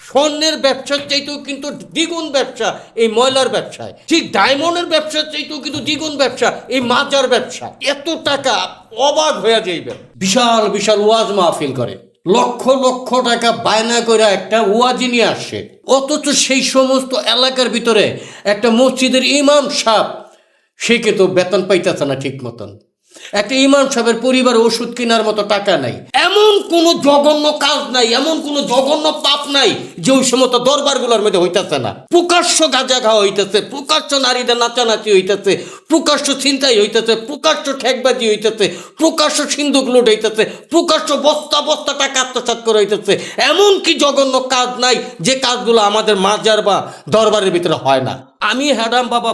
স্বর্ণের ব্যবসার চাইতেও কিন্তু দ্বিগুণ ব্যবসা এই ময়লার ব্যবসায়, ঠিক ডায়মন্ডের ব্যবসার চাইতেও কিন্তু দ্বিগুণ ব্যবসা এই মাজার ব্যবসা। এত টাকা অবাক হয়ে যাইবে। বিশাল বিশাল ওয়াজ মাহফিল করে, লক্ষ লক্ষ টাকা বায়না করে একটা ওয়াজি নিয়ে আসে, অথচ সেই সমস্ত এলাকার ভিতরে একটা মসজিদের ইমাম সাহেব সে কিন্তু বেতন পাইতেছে না ঠিক মতন। একটা ইমাম সাহেবের পরিবার ওষুধ কেনার মতো টাকা নাই। এমন কোনো জঘন্য কাজ নাই, এমন কোনো জঘন্য পাপ নাই যে ওই সমস্ত দরবারগুলোর মধ্যে হইতেছে না। প্রকাশ্য গাঁজা খাওয়া হইতেছে, প্রকাশ্য নারীদের নাচানাচি হইতেছে, প্রকাশ্য ছিনতাই হইতেছে, প্রকাশ্য ঠেকবাজি হইতেছে, প্রকাশ্য সিন্ধুক লুট হইতেছে, প্রকাশ্য বস্তা বস্তা টাকা আত্মসাৎ করে হইতেছে। এমন কি জঘন্য কাজ নাই যে কাজগুলো আমাদের মাজার বা দরবারের ভিতরে হয় না। আমি হ্যাডাম বাবা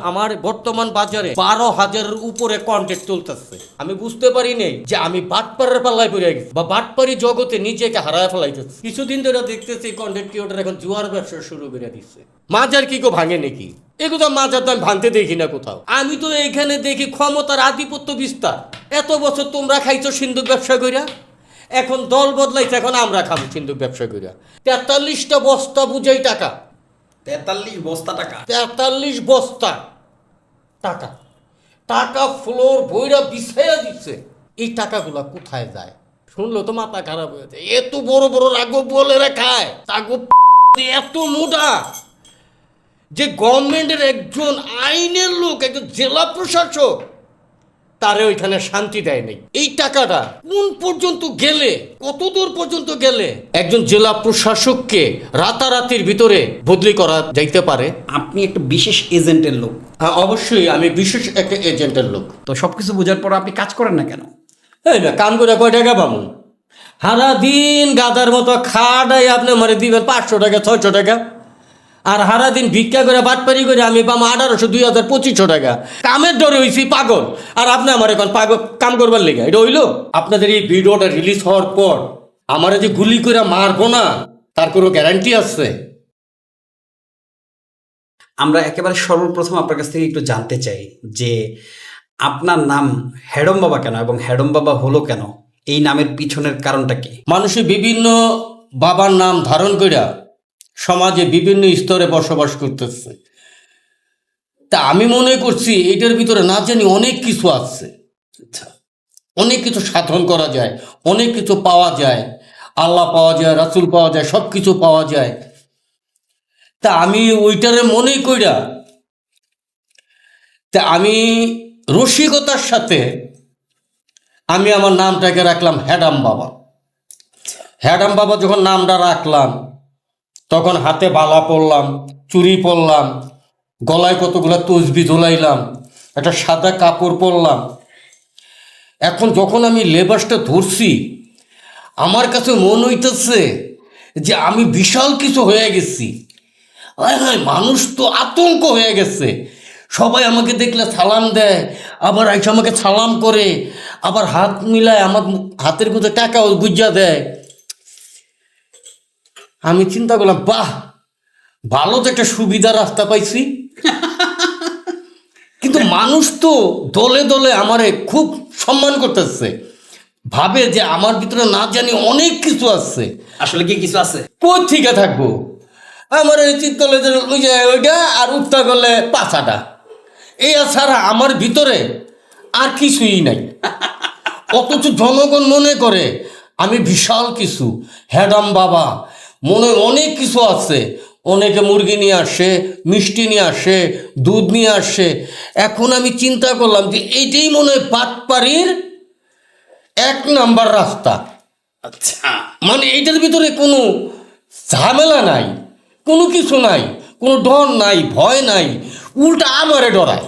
আমার বর্তমান বাজারে 12,000-এর উপরে কন্টেক্ট চলতেছে। আমি বুঝতে পারি নাই যে আমি বাটপাড়ের পাল্লায় পড়ে গেছি বা বাটপাড়ি জগতে নিজেকে হারায় ফেলাইতেছি। কিছুদিন ধরে দেখতেছি কন্টেন্ট ক্রিয়েটর এখন জুয়ার ব্যবসা শুরু করে দিচ্ছে। মাজার কি কেউ ভাঙে নাকি? এগুলো মাজার তো আমি ভাঙতে দেখি না কোথাও। আমি তো এখানে দেখি ক্ষমতার আধিপত্য বিস্তার। এত বছর তোমরা খাইছো সিন্ধুক ব্যবসা কইরা, এখন দল বদলাইছে, এখন আমরা খাবো সিন্ধুক ব্যবসা কইরা। 43টা বস্তা বুঝাই টাকা, 43 বস্তা টাকা, 43 বস্তা টাকা, টাকা ফ্লোর বইরা বিছাইয়া দিচ্ছে। এই টাকাগুলা কোথায় যায়? শুনলো তো মাথা খারাপ হয়ে যায়। এত বড় বড় রাগব বলে খায়, তাগো এত মোটা যে গভর্নমেন্টের একজন আইনের লোক, একজন জেলা প্রশাসক তারে ওইখানে শান্তি দেয় নাই। এই টাকাটা কোন পর্যন্ত গেলে, কত দূর পর্যন্ত গেলে একজন জেলা প্রশাসককে রাতারাতির ভিতরে বদলি করা যাইতে পারে? আপনি একটা বিশেষ এজেন্টের লোক। হ্যাঁ, অবশ্যই আমি বিশেষ একটা এজেন্টের লোক। তো সবকিছু বোঝার পর আপনি কাজ করেন না কেন? এই না, কাম করে কয় টাকা পাবো? সারা দিন গাদার মতো খাটাই আপনি মারে দিবেন 500 টাকা 600 টাকা, আর সারা দিন ভিক্ষা করে বাটপারি করে আমি পাবো 1800 2000 2500 টাকা। কামের ডরে হইছি পাগল, আর আপনি আমার এখন পাগল কাম করবার লেগে। এটা হইলো? আপনাদের এই ভিডিওটা রিলিজ হওয়ার পর আমার যে গুলি করে মারবো না তার কোনো গ্যারান্টি আছে? আমরা একেবারে সর্বপ্রথম আপনার কাছ থেকে একটু জানতে চাই যে আপনার নাম হ্যাডম বাবা কেন, এবং হ্যাডম বাবা হলো কেন? এই নামের পিছনের কারণটা কি? মানুষে বিভিন্ন বাবার নাম ধারণ কইরা সমাজে বিভিন্ন স্তরে বসবাস করতেছে। তা আমি মনে করছি এটার ভিতরে না জানি অনেক কিছু আছে। আচ্ছা, অনেক কিছু সাধন করা যায়, অনেক কিছু পাওয়া যায়, আল্লাহ পাওয়া যায়, রাসূল পাওয়া যায়, সব কিছু পাওয়া যায়। তা আমি ওইটারে মনে কইরা আমি রসিকতার সাথে আমি আমার নামটাকে রাখলাম হ্যাডাম বাবা। হ্যাডাম বাবা যখন নামটা রাখলাম তখন হাতে বালা পরলাম, চুড়ি পরলাম, গলায় কতগুলো তসবি ঝোলাইলাম, একটা সাদা কাপড় পরলাম। এখন যখন আমি লেবাসটা ধরছি আমার কাছে মন হইতেছে যে আমি বিশাল কিছু হয়ে গেছি। হ্যাঁ, মানুষ তো আতঙ্ক হয়ে গেছে। সবাই আমাকে দেখলে সালাম দেয়, আবার আইসা আমাকে সালাম করে, আবার হাত মিলায় আমার হাতের মধ্যে টাকাও গুজ্জা দেয়। আমি চিন্তা করলাম, বাহ, ভালো তো একটা সুবিধা রাস্তা পাইছি। কিন্তু মানুষ তো দলে দলে আমারে খুব সম্মান করতেছে, ভাবে যে আমার ভিতরে না জানি অনেক কিছু আছে। আসলে কি কিছু আছে? কই থেকে থাকবো? আমার এই চিত্তলে ওইটা আর উত্তা করলে পাছাটা, এই ছাড়া আমার ভিতরে আর কিছুই নাই। অথচ জনগণ মনে করে আমি বিশাল কিছু, হ্যাডাম বাবা, মনে অনেক কিছু আছে। অনেকে মুরগি নিয়ে আসে, মিষ্টি নিয়ে আসে, দুধ নিয়ে আসে। এখন আমি চিন্তা করলাম যে এইটাই মনে হয় বাটপাড়ির 1 নাম্বার রাস্তা। আচ্ছা, মানে এইটার ভিতরে কোনো ঝামেলা নাই, কোনো কিছু নাই, কোনো ডর নাই, ভয় নাই, উল্টা আমারে ডরায়।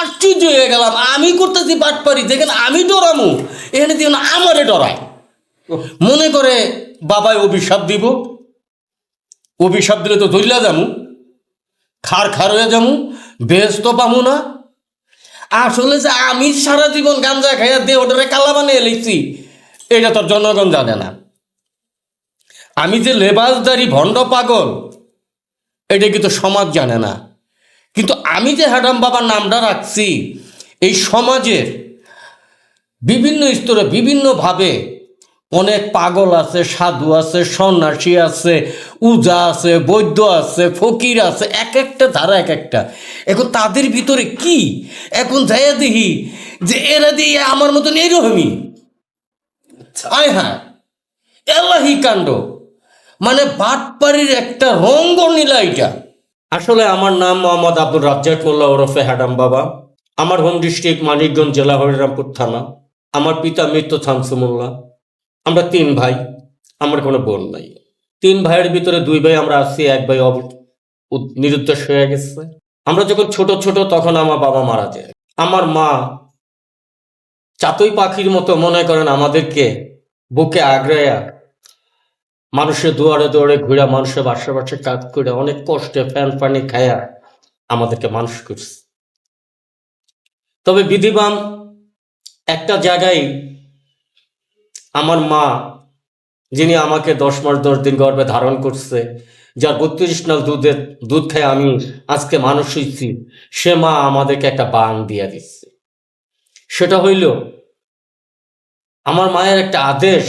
আশ্চর্য হয়ে গেলাম, আমি করতেছি বাটপারি, যেখানে আমি ডরামু এখানে দিয়ে আমারে ডরায়। মনে করে বাবায় অভিশাপ দিব, অভিশাপ দিলে তো ধরলা যামু, খার হয়ে যামু, বেশ তো পামু না। আসলে যে আমি সারা জীবন গাঞ্জা খাইয়া দিয়ে ওটারে কালা বানিয়ে লিখছি এটা তোর জনগণ জানে না। আমি যে লেবাসদারি ভণ্ড পাগল এটা কিন্তু সমাজ জানে না। কিন্তু আমি যে হ্যাডাম বাবার নামটা রাখছি এই সমাজের বিভিন্ন স্তরে বিভিন্নভাবে অনেক পাগল আছে, সাধু আছে, সন্ন্যাসী আছে, উজা আছে, বৈদ্য আছে, ফকির আছে, এক একটা ধারা এক একটা। এখন তাদের ভিতরে কি, এখন যাইয়া দেখি যে এরা দিয়ে আমার মতন এইরকমই। আয় হ্যাঁ, এলাহি কাণ্ড, মানে বাটপাড়ির একটা রঙ্গনীলা এটা। আসলে আমার নাম মোহাম্মদ আব্দুর রাজ্জাক মোল্লা ওরফে হ্যাডাম বাবা। আমার হোম ডিস্ট্রিক্ট মানিকগঞ্জ জেলা, হরিরামপুর থানা। আমার পিতা মৃত শামসু মোল্লা। আমরা 3 ভাই, আমার কোনো বোন নাই। 3 ভাইয়ের ভিতরে 2 ভাই আমরা আছি, 1 ভাই নিরুদ্দেশ হয়ে গেছে। আমরা যখন ছোট ছোট তখন আমার বাবা মারা যায়। আমার মা চাতই পাখির মতো মনে করেন আমাদেরকে বুকে আগড়াইয়া মানুষের দুয়ারে দুয়ারে ঘুরা, মানুষের বাসা বাসা কাজ করে অনেক কষ্টে ফ্যান পানি খায়া আমাদেরকে মানুষ করছে। তবে বিধিবান একটা জায়গায় আমার মা, যিনি আমাকে 10 মাস 10 দিন গর্ভে ধারণ করছে, যার 32 নাল দুধ খায় আমি আজকে মানুষ হয়েছি, সে মা আমাদেরকে একটা বান দিয়া দিচ্ছে। সেটা হইল আমার মায়ের একটা আদেশ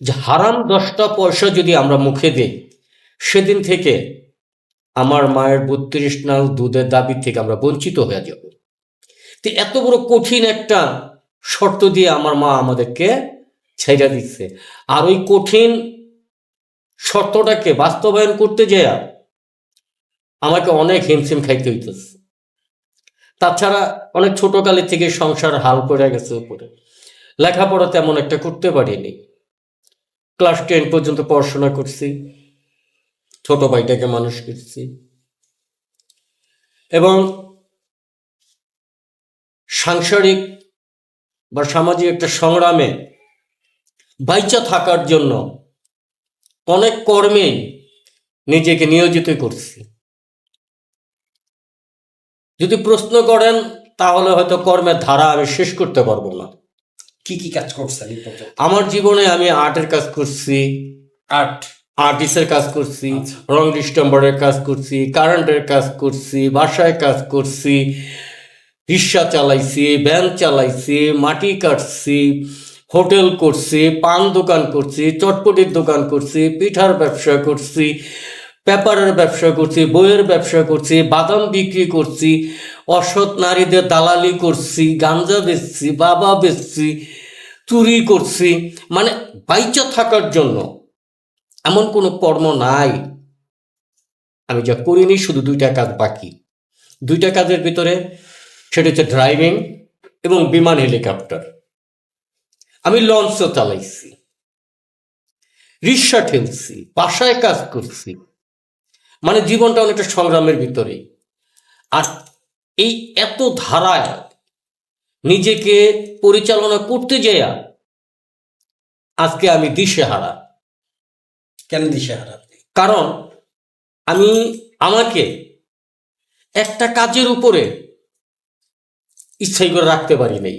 যে হারাম 10টা পয়সা যদি আমরা মুখে দিই, সেদিন থেকে আমার মায়ের 32 নাল দুধের দাবি থেকে আমরা বঞ্চিত হয়ে যাব। তো এত বড় কঠিন একটা শর্ত দিয়ে আমার মা আমাদেরকে ছেড়ে দিচ্ছে। আর ওই কঠিন শর্তটাকে বাস্তবায়ন করতে যেয়ে আমাকে অনেক হিমশিম খাইতে হইতেছে। তাছাড়া অনেক ছোটকালের থেকে সংসার হাল পড়ে গেছে উপরে, লেখাপড়া তেমন একটা করতে পারিনি। ক্লাস 10 পর্যন্ত পড়াশোনা করছি, ছোট ভাইটাকে মানুষ করছি, এবং সাংসারিক বা সামাজিক একটা সংগ্রামে বাইচা থাকার জন্য অনেক কর্মে নিজেকে নিয়োজিত করছি। যদি প্রশ্ন করেন তাহলে হয়তো কর্মের ধারা আমি শেষ করতে পারবো না। কি কি কাজ করছেন এই পর্যন্ত? আমার জীবনে আমি আর্টের কাজ করছি, আর্টিস্টের কাজ করছি, রং ডিস্টেম্বরের কাজ করছি, কারেন্টের কাজ করছি, বাসায় কাজ করছি, রিক্সা চালাইছি, ভ্যান চালাইছি, মাটি কাটছি, হোটেল করছি, পান দোকান করছি, চটপটির দোকান করছি, পিঠার ব্যবসা করছি, পেপারের ব্যবসা করছি, বইয়ের ব্যবসা করছি, বাদাম বিক্রি করছি, অসৎ নারীদের দালালি করছি, গাঞ্জা বেচছি, বাবা বেচছি, চুরি করছি। মানে বাইচা থাকার জন্য এমন কোনো কর্ম নাই আমি যা করিনি। শুধু 2টা কাজ বাকি। 2টা কাজের ভিতরে সেটা হচ্ছে ড্রাইভিং এবং বিমান হেলিকপ্টার। আমি লঞ্চও চালাইছি, রিক্সা ঠেলছি, বাসায় কাজ করছি। মানে জীবনটা অনেকটা সংগ্রামের ভিতরেই। আর এই এত ধারায় নিজেকে পরিচালনা করতে যাইয়া আজকে আমি দিশেহারা। কেন দিশেহারা আপনি? কারণ আমাকে একটা কাজের উপরে স্থায়ী করে রাখতে পারি নাই।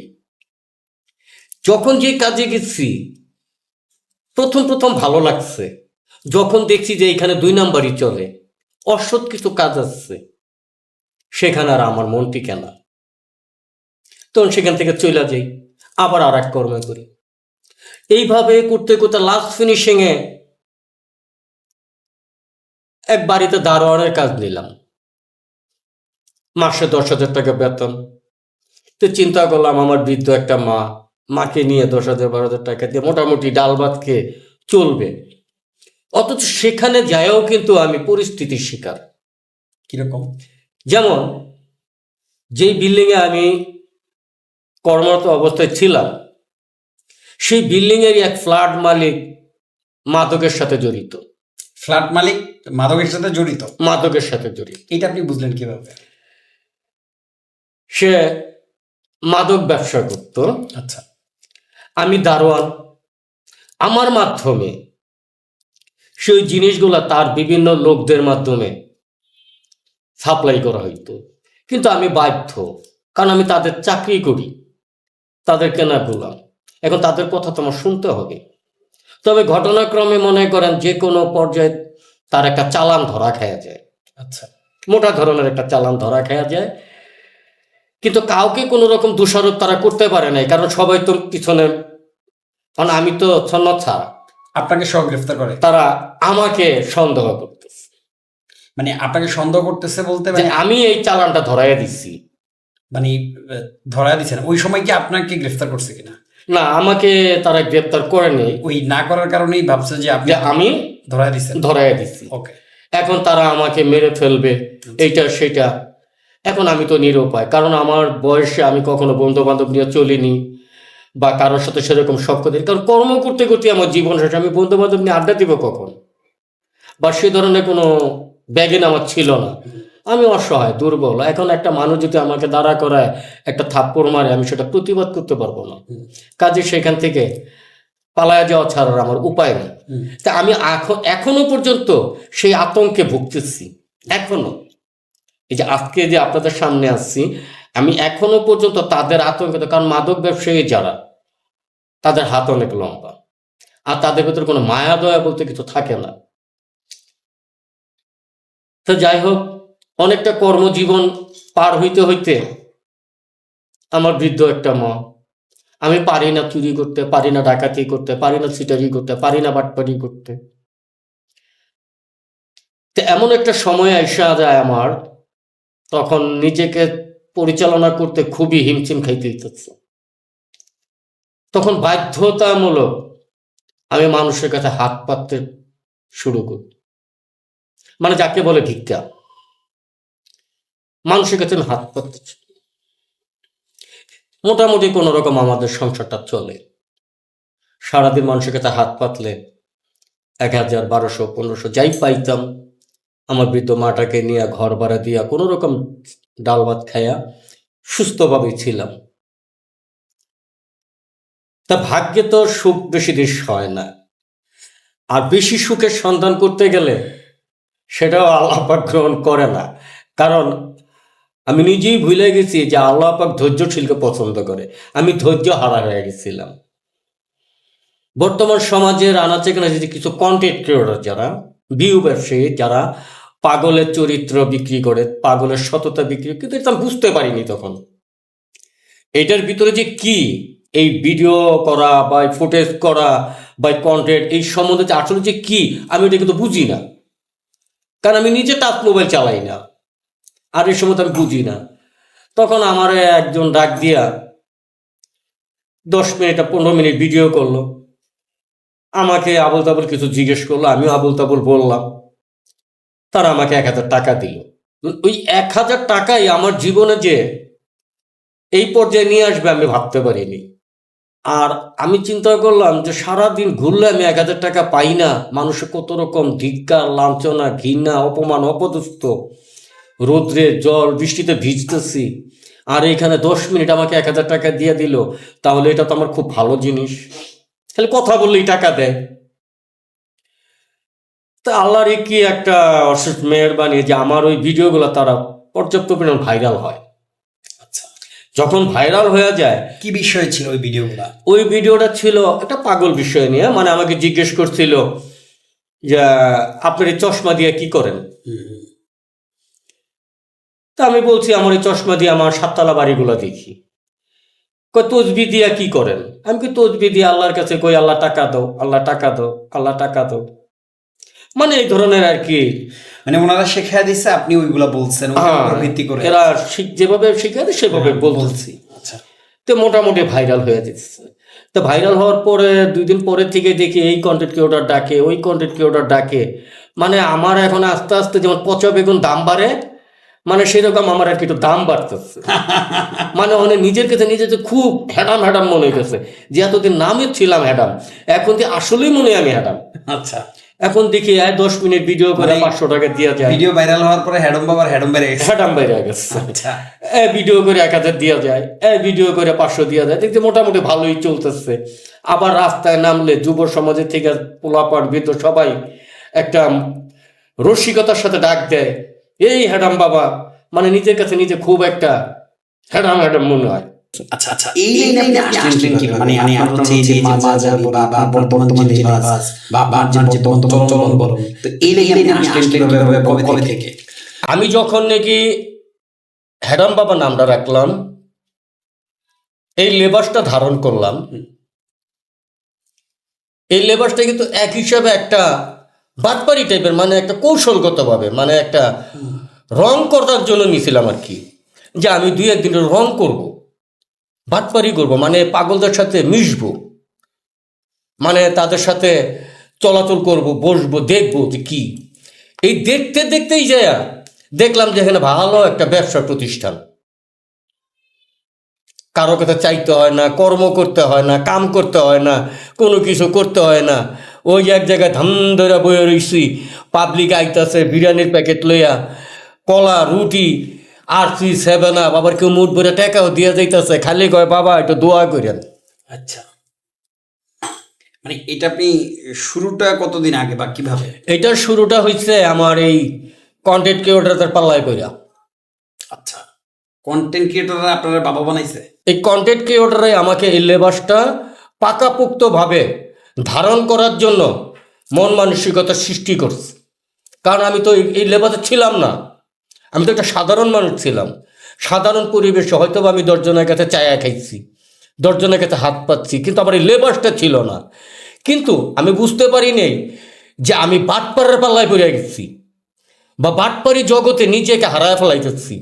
যখন যে কাজে গেছি প্রথম ভালো লাগছে, যখন দেখছি যে এখানে 2 নাম্বারই চলে, অসৎ কিছু কাজ আসছে, সেখানে আর আমার মন টিকে না। তখন সেখান থেকে চলে যাই, আবার আর এক কর্ম করি। এইভাবে করতে করতে লাস্ট ফিনিশিংয়ে এক বাড়িতে দারোয়ানের কাজ নিলাম, মাসে 10,000 টাকা বেতন। তো চিন্তা করলাম আমার বৃদ্ধ একটা মাকে নিয়ে 10,000 12,000 টাকা দিয়ে মোটামুটি ডাল ভাত খেয়ে চলবে। অথচ সেখানে যায়ও কিন্তু আমি পরিস্থিতির শিকার। কিরকম? যেমন যেই বিল্ডিংয়ে আমি কর্মরত অবস্থায় ছিলাম, সেই বিল্ডিংয়েরই এক ফ্ল্যাট মালিক মাদকের সাথে জড়িত। ফ্ল্যাট মালিক মাদকের সাথে জড়িত? মাদকের সাথে জড়িত। এটা আপনি বুঝলেন কিভাবে? সে মাদক ব্যবসা করত। আচ্ছা। আমি দারোয়ান, আমার মাধ্যমে সেই জিনিসগুলা তার বিভিন্ন লোকদের মাধ্যমে সাপ্লাই করা হইতো। কিন্তু আমি বাধ্য, কারণ আমি তাদের চাকরি করি, তাদেরকে না বললাম। এখন তাদের কথা তো আমার শুনতে হবে। তবে ঘটনাক্রমে মনে করেন যে কোনো পর্যায়ে তার একটা চালান ধরা খাওয়া যায়। আচ্ছা। মোটা ধরনের একটা চালান ধরা খাওয়া যায়, কিন্তু কাউকে কোনো রকম দোষারোপ তারা করতে পারে নাই, কারণ সবাই তো পিছনে কারণ আমি তো সন্ন্যত ছাড়া, আপনাকে সহ গ্রেফতার করে? তারা আমাকে সন্দেহ করতেছে, মানে আপনাকে সন্দেহ করতেছে বলতে যে মানে আমি এই চালানটা ধরাইয়া দিচ্ছি। মানে ধরা দিচ্ছেন ওই সময় কি আপনাকে গ্রেফতার করছে কিনা? না, আমাকে তারা গ্রেপ্তার করেনি, ওই না করার কারণেই ভাবছে যে আপনি যে আমি ধরা দিচ্ছেন। ধরাইয়া দিচ্ছি। ওকে। এখন তারা আমাকে মেরে ফেলবে, এইটা সেটা। এখন আমি তো নিরুপায়, কারণ আমার বয়সে আমি কখনো বন্ধু বান্ধব নিয়ে চলিনি বা কারোর সাথে সেরকম সব কথা, কারণ কর্ম করতে করতে আমার জীবন শেষে, আমি বন্ধু বান্ধব নিয়ে আড্ডা দিব কখন, বা সে ধরনের কোনো ব্যাগিন আমার ছিল না। আমি অসহায়, দুর্বল। এখন একটা মানুষ যদি আমাকে দাঁড়া করায় একটা থাপ্পড় মারে, আমি সেটা প্রতিবাদ করতে পারবো না। কাজে সেখান থেকে পালায়া যাওয়া ছাড়ার আমার উপায় নেই। তা আমি এখনো পর্যন্ত সেই আতঙ্কে ভুগতেছি এখনো। এই যে আজকে যে আপনাদের সামনে আসছি, আমি এখনো পর্যন্ত তাদের আতঙ্কিত, কারণ মাদক ব্যবসায়ী যারা, তাদের হাত অনেক লম্বা, আর তাদের ভেতরে কোনো মায়া দয়া বলতে কিছু থাকে না। তো যাই হোক, অনেকটা কর্মজীবন পার হইতে হইতে আমার বৃদ্ধ একটা মা, আমি পারি না চুরি করতে, পারি না ডাকাতি করতে, পারি না সিটারি করতে, পারি না বাটপারি করতে। তো এমন একটা সময় আইসা যায় আমার, তখন নিজেকে পরিচালনা করতে খুবই হিমশিম খাইতে হইতেছে। তখন বাধ্যতামূলক আমি মানুষের কাছে হাত পাততে শুরু করি, মানে যাকে বলে ভিক্ষা। মানুষের কাছে আমি হাত পাততে, মোটামুটি কোনো রকম আমাদের সংসারটা চলে। সারাদিন মানুষের কাছে হাত পাতলে 1000, 1200, 1500 যাই পাইতাম, আমার বৃদ্ধ মাটাকে নিয়ে ঘর ভাড়া দিয়া কোনো রকম ডাল ভাত খাইয়া সুস্থভাবেই ছিলাম। তা ভাগ্যে তো সুখ বেশি দিন হয় না, আর বেশি সুখের সন্ধান করতে গেলে সেটাও আল্লাহ পাক গ্রহণ করে না। কারণ আমি নিজেই ভুলে গেছি যে আল্লাহ পাক ধৈর্যশীলকে পছন্দ করে। আমি ধৈর্য হারা হয়ে গেছিলাম। বর্তমান সমাজের আনাচে কানাচে যে কিছু কন্টেন্ট ক্রিয়েটর যারা, ভিউ ব্যবসায়ী যারা পাগলের চরিত্র বিক্রি করে, পাগলের সততা বিক্রি, কিন্তু এটা আমি বুঝতে পারিনি তখন এটার ভিতরে যে কি, এই ভিডিও করা বা ফুটেজ করা বা কন্টেন্ট, এই সম্বন্ধে যে আসলে যে কি, আমি এটা কিন্তু বুঝি না। কারণ আমি নিজে টাচ মোবাইল চালাই না, আর এই সময় তো আমি বুঝি না। তখন আমার একজন ডাক দিয়া 10 মিনিট 15 মিনিট ভিডিও করলো, আমাকে আবল তাবল কিছু জিজ্ঞেস করলো, আমিও আবল তাবল বললাম। তারা আমাকে 1000 টাকা দিল। ওই 1000 টাকাই আমার জীবনে যে এই পর্যায়ে নিয়ে আসবে আমি ভাবতে পারিনি। আর আমি চিন্তা করলাম যে সারাদিন ঘুরলে আমি 1000 টাকা পাই না, মানুষের কত রকম ধিক্কার, লাঞ্ছনা, ঘৃণা, অপমান, অপদস্থ, রৌদ্রে জল বৃষ্টিতে ভিজতেছি, আর এইখানে 10 মিনিট আমাকে 1000 টাকা দিয়ে দিল, তাহলে এটা তো আমার খুব ভালো জিনিস, খালি কথা বললেই টাকা দেয়। তা আল্লাহর কি একটা অশেষ মেহেরবানি যে আমার ওই ভিডিওগুলো তারা পর্যাপ্ত পরিমাণ ভাইরাল হয়। আচ্ছা, যখন ভাইরাল হয়ে যায়, কি বিষয় ছিল ওই ভিডিওগুলা? ওই ভিডিওটা ছিল একটা পাগল বিষয় নিয়ে, মানে আমাকে জিজ্ঞেস করছিল যে আপনার এই চশমা দিয়ে কি করেন। তা আমি বলছি আমার এই চশমা দিয়ে আমার 7 তলা বাড়িগুলো দেখি। কই তসবি দিয়া কি করেন? আমি কি তসবি দিয়ে আল্লাহর কাছে কই আল্লাহ টাকা দাও, আল্লাহ টাকা দাও, আল্লাহ টাকা দাও, মানে এই ধরনের আর কি। মানে ওনারা শেখায় দিচ্ছে, আপনি ওইগুলা বলছেন ওইগুলোর উপর ভিত্তি করে? এরা যেভাবে শিখায় সেভাবে বলতেছি। আচ্ছা, তো মোটামুটি ভাইরাল হয়ে যাচ্ছে। তো ভাইরাল হওয়ার পরে 2 দিন পরের থেকে দেখি এই কন্টেন্ট ক্রিয়েটর ডাকে, ওই কন্টেন্ট ক্রিয়েটর ডাকে, মানে আমার এখন আস্তে আস্তে যেমন পচা বেগুন দাম বাড়ে, মানে সেরকম আমার আর কি একটু দাম বাড়তেছে। মানে অনেক নিজের কাছে নিজেকে খুব হ্যাডাম হ্যাডাম মনে হইতেছে, যে এতদিন নামে ছিলাম হ্যাডাম, এখন যে আসলেই মনে হয় আমি হ্যাডাম। আচ্ছা। এখন দেখি 10 মিনিট ভিডিও করে 500 টাকা দেওয়া যায়। ভিডিও ভাইরাল হওয়ার পরে হ্যাডম বাবার হ্যাডম বেড়ে গেছে। হ্যাডাম বাইরে গেছে। আচ্ছা, ভিডিও করে 1000 দেওয়া যায়, ভিডিও করে 500 দেওয়া যায়, দেখতে মোটামুটি ভালোই চলতেছে। আবার রাস্তায় নামলে যুব সমাজের থেকে পোলাপাট বৃদ্ধ সবাই একটা রসিকতার সাথে ডাক দেয়, এই হ্যাডাম বাবা, মানে নিজের কাছে নিজে খুব একটা হ্যাডাম হ্যাডাম মনে হয়। আচ্ছা, আচ্ছা। এই লাইনে আসলেন কিভাবে? মানে আপনার হচ্ছে এই যে মাঝাবি বা আপনার বর্তমান যে লেবাস বা আপনার যে বর্তমান চলন বলুন, তো এই লাইনে আসলেন কিভাবে, কবে থেকে? আমি যখন নাকি হ্যাডাম বাবা নামটা রাখলাম, এই লেবাসটা ধারণ করলাম, এই লেবাসটা কিন্তু এক হিসাবে একটা বাটপারি টাইপের, মানে একটা কৌশলগতভাবে, মানে একটা রং করার জন্য নিয়েছিলাম আর কি, যে আমি 2-1 দিন রং করব, বাটপারি করব, মানে পাগলদের সাথে মিশবো, মানে তাদের সাথে চলাচল করব, বসবো, দেখবো যে কি। এই দেখতে দেখতেই যায় দেখলাম যে এখানে ভালো একটা ব্যবসা প্রতিষ্ঠান, কারো কথা চাইতে হয় না, কর্ম করতে হয় না, কাম করতে হয় না, কোনো কিছু করতে হয় না। ওই এক জায়গায় ধাম ধরে বয়ে রইছি, পাবলিক আইতাছে বিরিয়ানির প্যাকেট লইয়া, কলা রুটি আর 7 আপ, আবার কেউ মুঠ ভরে টাকাও দিয়া যাইতেছে, খালি কয় বাবা একটু দোয়া করেন। আচ্ছা, মানে এটা আপনি শুরুটা কতদিন আগে বা কিভাবে? এটার শুরুটা হচ্ছে আমার এই কন্টেন্ট ক্রিয়েটরদের পাল্লায় কইরা। আচ্ছা, কন্টেন্ট ক্রিয়েটররা আপনারা বাবা বানাইছে? এই কন্টেন্ট ক্রিয়েটররাই আমাকে এই লেবাসটা পাকাপোক্তভাবে ধারণ করার জন্য মন মানসিকতা সৃষ্টি করছে। কারণ আমি তো এই লেবাসে ছিলাম না, আমি তো একটা সাধারণ মানুষ ছিলাম। সাধারণ পরিবেশে হয়তো আমি 10 জনের কাছে চায়া খাইছি, 10 জনের কাছে হাত পাচ্ছি, কিন্তু আমার এই লেবাসটা ছিল না। কিন্তু আমি বুঝতে পারি নাই যে আমি বাটপাড়ার পাল্লায় পড়ে গেছি, বা বাটপাড়ি জগতে নিজেকে হারায় ফেলাইতেছি।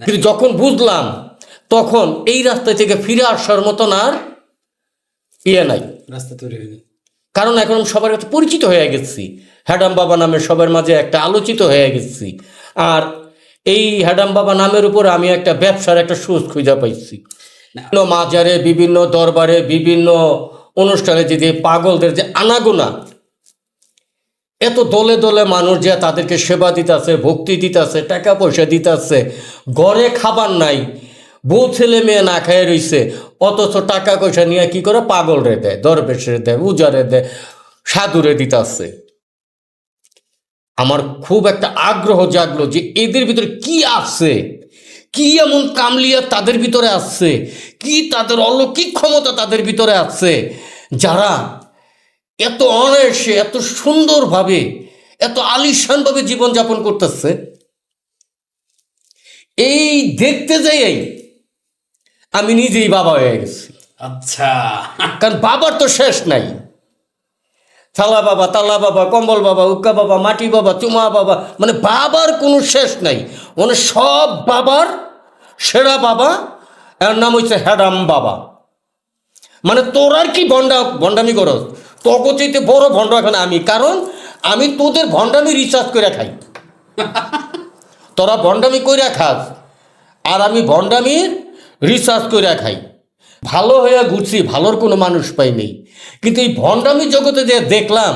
কিন্তু যখন বুঝলাম, তখন এই রাস্তা থেকে ফিরে আসার মতন আর নাই, রাস্তা তৈরি হয়নি। কারণ এখন সবার কাছে পরিচিত হয়ে গেছি, হ্যাডাম বাবা নামে সবার মাঝে একটা আলোচিত হয়ে গেছি। আর এই হ্যাডাম বাবা নামের উপর আমি একটা ব্যবসার একটা সোর্স খুঁজে পাইছি। বিভিন্ন মাজারে, বিভিন্ন দরবারে, বিভিন্ন অনুষ্ঠানে যে পাগলদের যে আনাগোনা, এত দলে দলে মানুষ যে তাদেরকে সেবা দিতেছে, ভক্তি দিতেছে, টাকা পয়সা দিতেছে, ঘরে খাবার নাই, বউ ছেলে মেয়ে না খায় রইছে, অথচ টাকা পয়সা নিয়ে কি করে পাগলরে দেয়, দরবেশরে দেয়, উজারে দেয়, সাধুরে দিতেছে। আমার খুব একটা আগ্রহ জাগলো যে এদের ভিতরে কি আছে, কি এমন কামলিয়া তাদের ভিতরে আছে, কি তাদের অলৌকিক ক্ষমতা তাদের ভিতরে আছে, যারা এত অনায়াসে, এত সুন্দরভাবে, এত আলিশানভাবে জীবনযাপন করতেছে। এই দেখতে যাই আমি নিজেই বাবা হয়ে গেছি। আচ্ছা, কারণ বাবার তো শেষ নাই। থালা বাবা, তালা বাবা, কম্বল বাবা, উক্কা বাবা, মাটি বাবা, চুমা বাবা, মানে বাবার কোনো শেষ নাই। মানে সব বাবার সেরা বাবা, এর নাম হচ্ছে হ্যাডাম বাবা। মানে তোর আর কি ভণ্ডামি করস, তোকে চাইতে বড় ভণ্ড এখন আমি, কারণ আমি তোদের ভণ্ডামি রিচার্জ করে খাই। তোরা ভণ্ডামি কইরা খাস, আর আমি ভণ্ডামির রিসার্চ করে খাই। ভালো হয়ে ঘুরছি, ভালোর কোনো মানুষ পাই নেই। কিন্তু এই ভণ্ডামি জগতে যে দেখলাম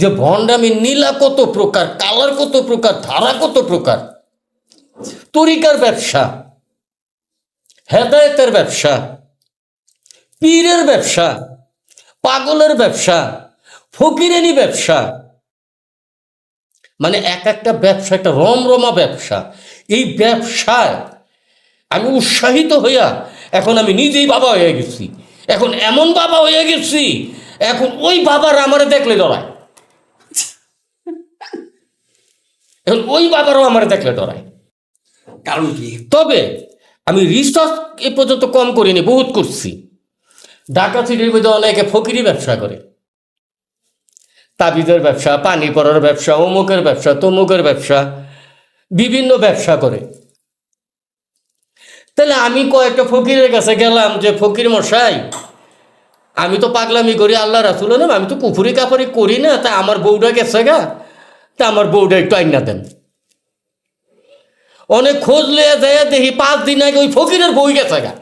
যে ভণ্ডামি নীলা কত প্রকার, কালার কত প্রকার, ধারা কত প্রকার, তরিকার ব্যবসা, হেদায়েতের ব্যবসা, পীরের ব্যবসা, পাগলের ব্যবসা, ফকিরেনি ব্যবসা, মানে এক একটা ব্যবসা একটা রমরমা ব্যবসা। এই ব্যবসায় আমি উৎসাহিত হইয়া এখন আমি নিজেই বাবা হয়ে গেছি। এখন এমন বাবা হয়ে গেছি, এখন ওই বাবার আমারে দেখলে ডরায়, এখন ওই বাবারও আমারে দেখলে ডরায়। কারণ কি? তবে আমি রিসার্চ এ পর্যন্ত কম করিনি, বহুত করছি। ঢাকা সিটির মধ্যে অনেকে ফকিরি ব্যবসা করে, তাবিজের ব্যবসা, পানি পড়ার ব্যবসা, অমুকের ব্যবসা, তমুকের ব্যবসা, বিভিন্ন ব্যবসা করে। তাহলে আমি কয়েকটা ফকিরের কাছে গেলাম যে ফকির মশাই, আমি তো পাগলামি করি, আল্লাহ রাসুল নাম, আমি তো কুফুরি কাফারি করি না, তা আমার বউটা গেছে গা, তা আমার বউটা একটু আইনা দেন। অনেক খোঁজ লিয়ে যায় দেখি 5 দিন আগে ওই ফকিরের বই গেছে গা।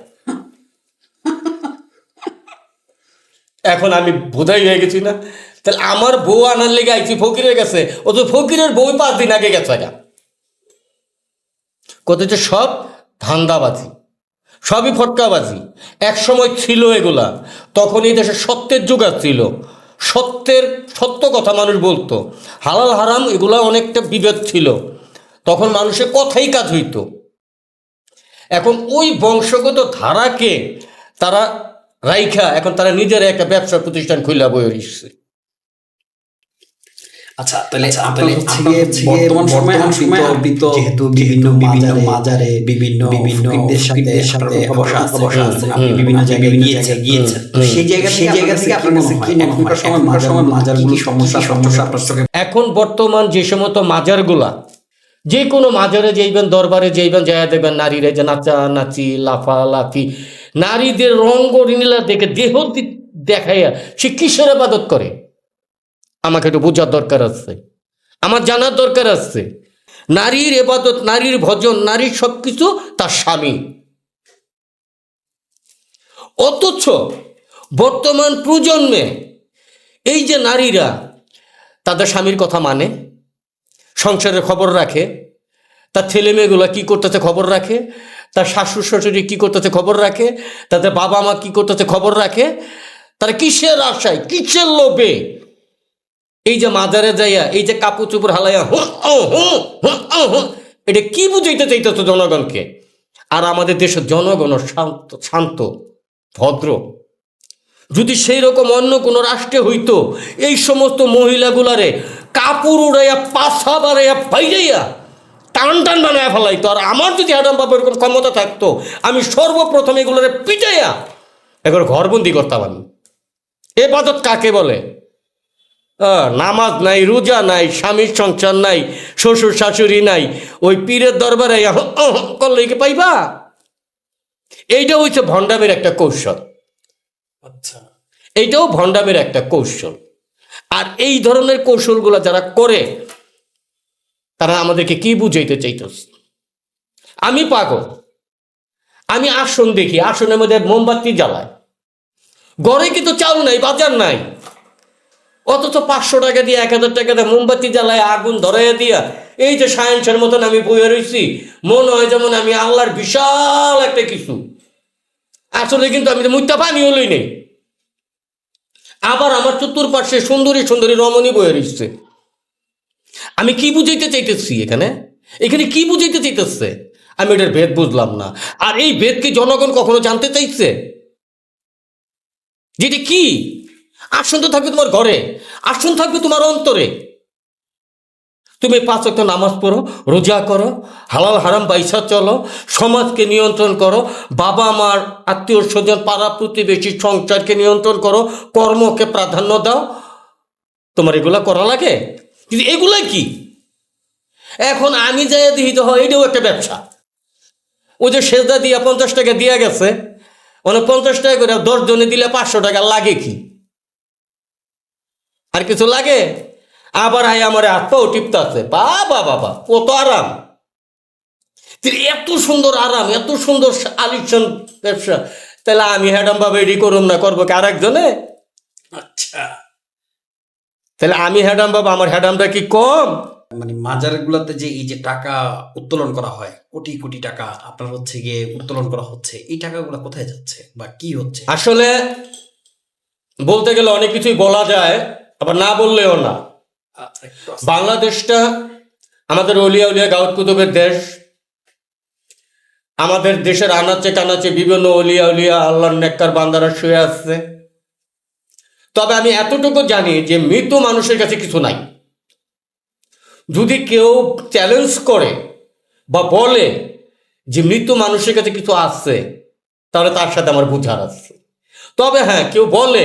এখন আমি বোধাই হয়ে গেছি না, তাহলে আমার বউ আনার লেগে আইছি ফকিরের কাছে, ও তো ফকিরের বই 5 দিন আগে গেছে গা। কত যে সব ধান্দাবাজি, সবই ফটকাবাজি। এক সময় ছিল এগুলা, তখন এই দেশে সত্যের যুগ ছিল, সত্য কথা মানুষ বলতো, হালাল হারাম এগুলা অনেকটা বিভেদ ছিল, তখন মানুষের কথাই কাজ হইতো। এখন ওই বংশগত ধারাকে তারা রাইখা এখন তারা নিজের একটা ব্যবসা প্রতিষ্ঠান খুলে বয়ে এসছে। আচ্ছা, তাহলে আপনার হচ্ছে গিয়ে বর্তমান সময়ে আবৃত যেহেতু বিভিন্ন মাজারে বিভিন্ন ফকিরদের সাথে বসা আছেন, আপনি বিভিন্ন জায়গায় গিয়েছেন, তো সেই জায়গা থেকে আপনার কাছে কি এখনকার সময় মাজারগুলো সমস্যা আপনার চোখে? এখন বর্তমান যে সমস্ত মাজারগুলা, যে কোনো মাজারে যাইবেন, দরবারে যাইবেন, যাইয়া দেবেন নারীরা যে নাচানাচি, লাফালাফি, নারীদের রঙ্গলীলা দেখে দেহ দেখাইয়া সে কিসের ইবাদত করে আমাকে একটু বোঝার দরকার আছে, আমার জানার দরকার আছে। নারীর ইবাদত, নারীর ভজন, নারীর সবকিছু তার স্বামী। অথচ বর্তমান প্রজন্মে এই যে নারীরা তাদের স্বামীর কথা মানে, সংসারের খবর রাখে, তার ছেলে মেয়েগুলো কী করতেছে খবর রাখে, তার শাশুড় শ্বশুরি কী করতেছে খবর রাখে, তাদের বাবা মা কী করতেছে খবর রাখে, তারা কিসের আশায়, কিসের লোভে এই যে মাজারে যাইয়া এই যে কাপড় চুপড় হালাইয়া এটা কি বুঝাইতে চাইতেছে জনগণকে? আর আমাদের দেশের জনগণ শান্ত ভদ্র। যদি সেই রকম অন্য কোনো রাষ্ট্রে হইতো, এই সমস্ত মহিলাগুলারে কাপড় উড়াইয়া পাশা বাড়াইয়া বাইরাইয়া টান টান বানায় ফেলাইতো। আর আমার যদি হাডাম বাবা এরকম ক্ষমতা থাকতো, আমি সর্বপ্রথম এগুলোরে পিটাইয়া এগুলো ঘরবন্দি করতাম। আমি এবাদত কাকে বলে? নামাজ নাই, রোজা নাই, স্বামীর সংসার নাই, শ্বশুর শাশুড়ি নাই, ওই পীরের দরবারে করলে কি পাইবা? এইটা হচ্ছে ভণ্ডামের একটা কৌশল। আচ্ছা, এইটাও ভণ্ডামের একটা কৌশল। আর এই ধরনের কৌশলগুলো যারা করে তারা আমাদেরকে কি বুঝাইতে চাইতেছে? আমি পাগল, আমি আসন দেখি, আসনের মধ্যে মোমবাতি জ্বালায়, ঘরে কিন্তু চাউল নাই, বাজার নাই, অথচ 500 টাকা দিয়ে 1000 টাকা দিয়ে মোমবাতি জ্বালায় আগুন ধরাইয়া দিয়া এই যে সায়েন্সের মতন আমি বইয়া রয়েছি, মনে হয় যেমন আমি আল্লাহর বিশাল একটা কিছু। আসলে কিন্তু আমি তো মুইটা পানি হলই নেই। আবার আমার চতুর্পাশে সুন্দরী সুন্দরী রমণী বয়ে রয়েছে। আমি কি বুঝাইতে চাইতেছি এখানে? এখানে কি বুঝাইতে চাইতেছে আমি এটার ভেদ বুঝলাম না। আর এই ভেদ কি জনগণ কখনো জানতে চাইছে? যেটি কি? আসন তো থাকবে তোমার ঘরে, আসন থাকবে তোমার অন্তরে। তুমি 5 ওয়াক্ত নামাজ পড়ো, রোজা করো, হালাল হারাম বাইসা চলো, সমাজকে নিয়ন্ত্রণ করো, বাবা মার আত্মীয় স্বজন পাড়া প্রতিবেশী সংসারকে নিয়ন্ত্রণ করো, কর্মকে প্রাধান্য দাও। তোমার এগুলা করা লাগে? কিন্তু এগুলা কি? এখন আমি যাই দিই তো হয় এটাও একটা ব্যবসা। ওই যে সেজদা দিয়া 50 টাকা দিয়া গেছে, মানে 50 টাকা করে 10 জনে দিলে 500 টাকা লাগে কি? আর কিছু লাগে? আবার আমার হাত পাও টিপতে আছে, বাবা বাবা কত আরাম! এত সুন্দর আরাম, এত সুন্দর আলিশান ব্যবসা, তাহলে আমি হ্যাডাম বাবা এডি করুম না, করবো কি আর একজনে? আচ্ছা, তাহলে আমি হ্যাডাম বাবা, আমার হ্যাডামটা কি কম? মানে মাজারগুলোতে যে এই যে টাকা উত্তোলন করা হয়, কোটি কোটি টাকা আপনার হচ্ছে গিয়ে উত্তোলন করা হচ্ছে, এই টাকাগুলো কোথায় যাচ্ছে বা কি হচ্ছে? আসলে বলতে গেলে অনেক কিছুই বলা যায়, আবার না বললেও না। বাংলাদেশটা আমাদের অলিয়া উলিয়া গাউত কুতুবের দেশ। আমাদের দেশের আনাচে কানাচে বিভিন্ন অলিয়া উলিয়া আল্লাহর নেককার বান্দারা শুয়ে আসছে। তবে আমি এতটুকু জানি যে মৃত মানুষের কাছে কিছু নাই। যদি কেউ চ্যালেঞ্জ করে বা বলে যে মৃত মানুষের কাছে কিছু আছে, তাহলে তার সাথে আমার বুঝার আছে। তবে হ্যাঁ, কেউ বলে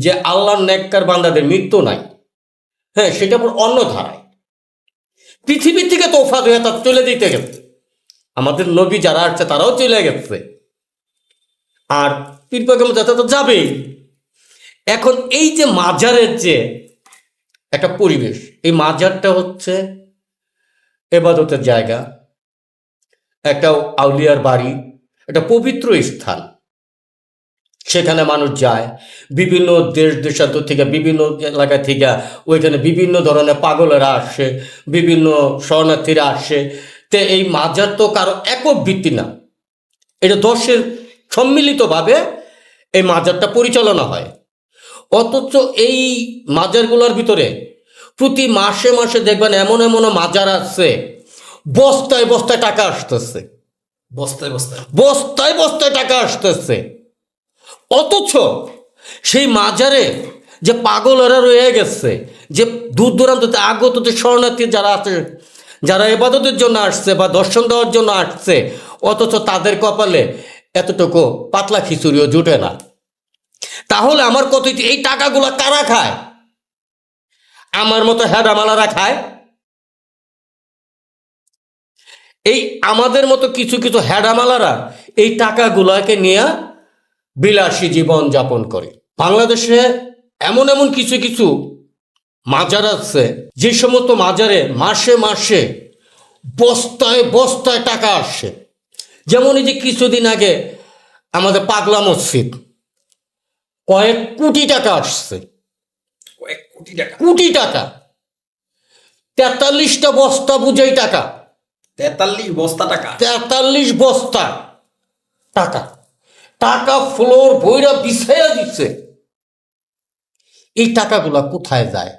যে আল্লাহর নেককার বান্দাদের মৃত্যু নাই, হ্যাঁ, সেটা পর অন্য ধারায় পৃথিবীর থেকে তোফাত হয়ে তার চলে দিতে গেছে। আমাদের নবী যারা আসছে তারাও চলে গেছে, আর পীর পাগল যাতে তো যাবেই। এখন এই যে মাজারের যে একটা পরিবেশ, এই মাজারটা হচ্ছে ইবাদতের জায়গা, একটা আউলিয়ার বাড়ি, একটা পবিত্র স্থান। সেখানে মানুষ যায় বিভিন্ন দেশ দেশান্তর থেকে, বিভিন্ন এলাকা থেকে। ওইখানে বিভিন্ন ধরনের পাগলেরা আসে, বিভিন্ন শরণার্থীরা আসে। তো এই মাজার তো কারো একক ভিত্তি না, এটা 10-এর সম্মিলিতভাবে এই মাজারটা পরিচালনা হয়। অথচ এই মাজারগুলোর ভিতরে প্রতি মাসে মাসে দেখবেন এমন এমন মাজার আছে, বস্তায় বস্তায় টাকা আসতেছে, বস্তায় বস্তায় বস্তায় বস্তায় টাকা আসতেছে। অথচ সেই মাজারে যে পাগলেরা রয়ে গেছে, যে দূর দূরান্ততে আগত যে শরণার্থী যারা আছে, যারা ইবাদতের জন্য আসছে বা দর্শন দেওয়ার জন্য আসছে, অথচ তাদের কপালে এতটুকু পাতলা খিচুড়িও জুটে না। তাহলে আমার কথা, এই টাকাগুলো কারা খায়? আমার মতো হ্যাডামালারা খায়। এই আমাদের মতো কিছু কিছু হ্যাডামালারা এই টাকাগুলোকে নিয়ে বিলাসী জীবন যাপন করে। বাংলাদেশে এমন এমন কিছু কিছু মাজার আছে, যে সমস্ত মাজারে মাসে মাসে বস্তায় বস্তায় টাকা আসে। যেমন এই যে কিছুদিন আগে আমাদের পাগলা মসজিদ, কয়েক কোটি টাকা আসছে, কয়েক কোটি টাকা, কোটি টাকা, 43টা বস্তা বুঝাই টাকা, 43 বস্তা টাকা, 43 বস্তা টাকা, টাকা ফ্লোর বইরা বিছাইয়া দিচ্ছে। এই টাকাগুলা কোথায় যায়?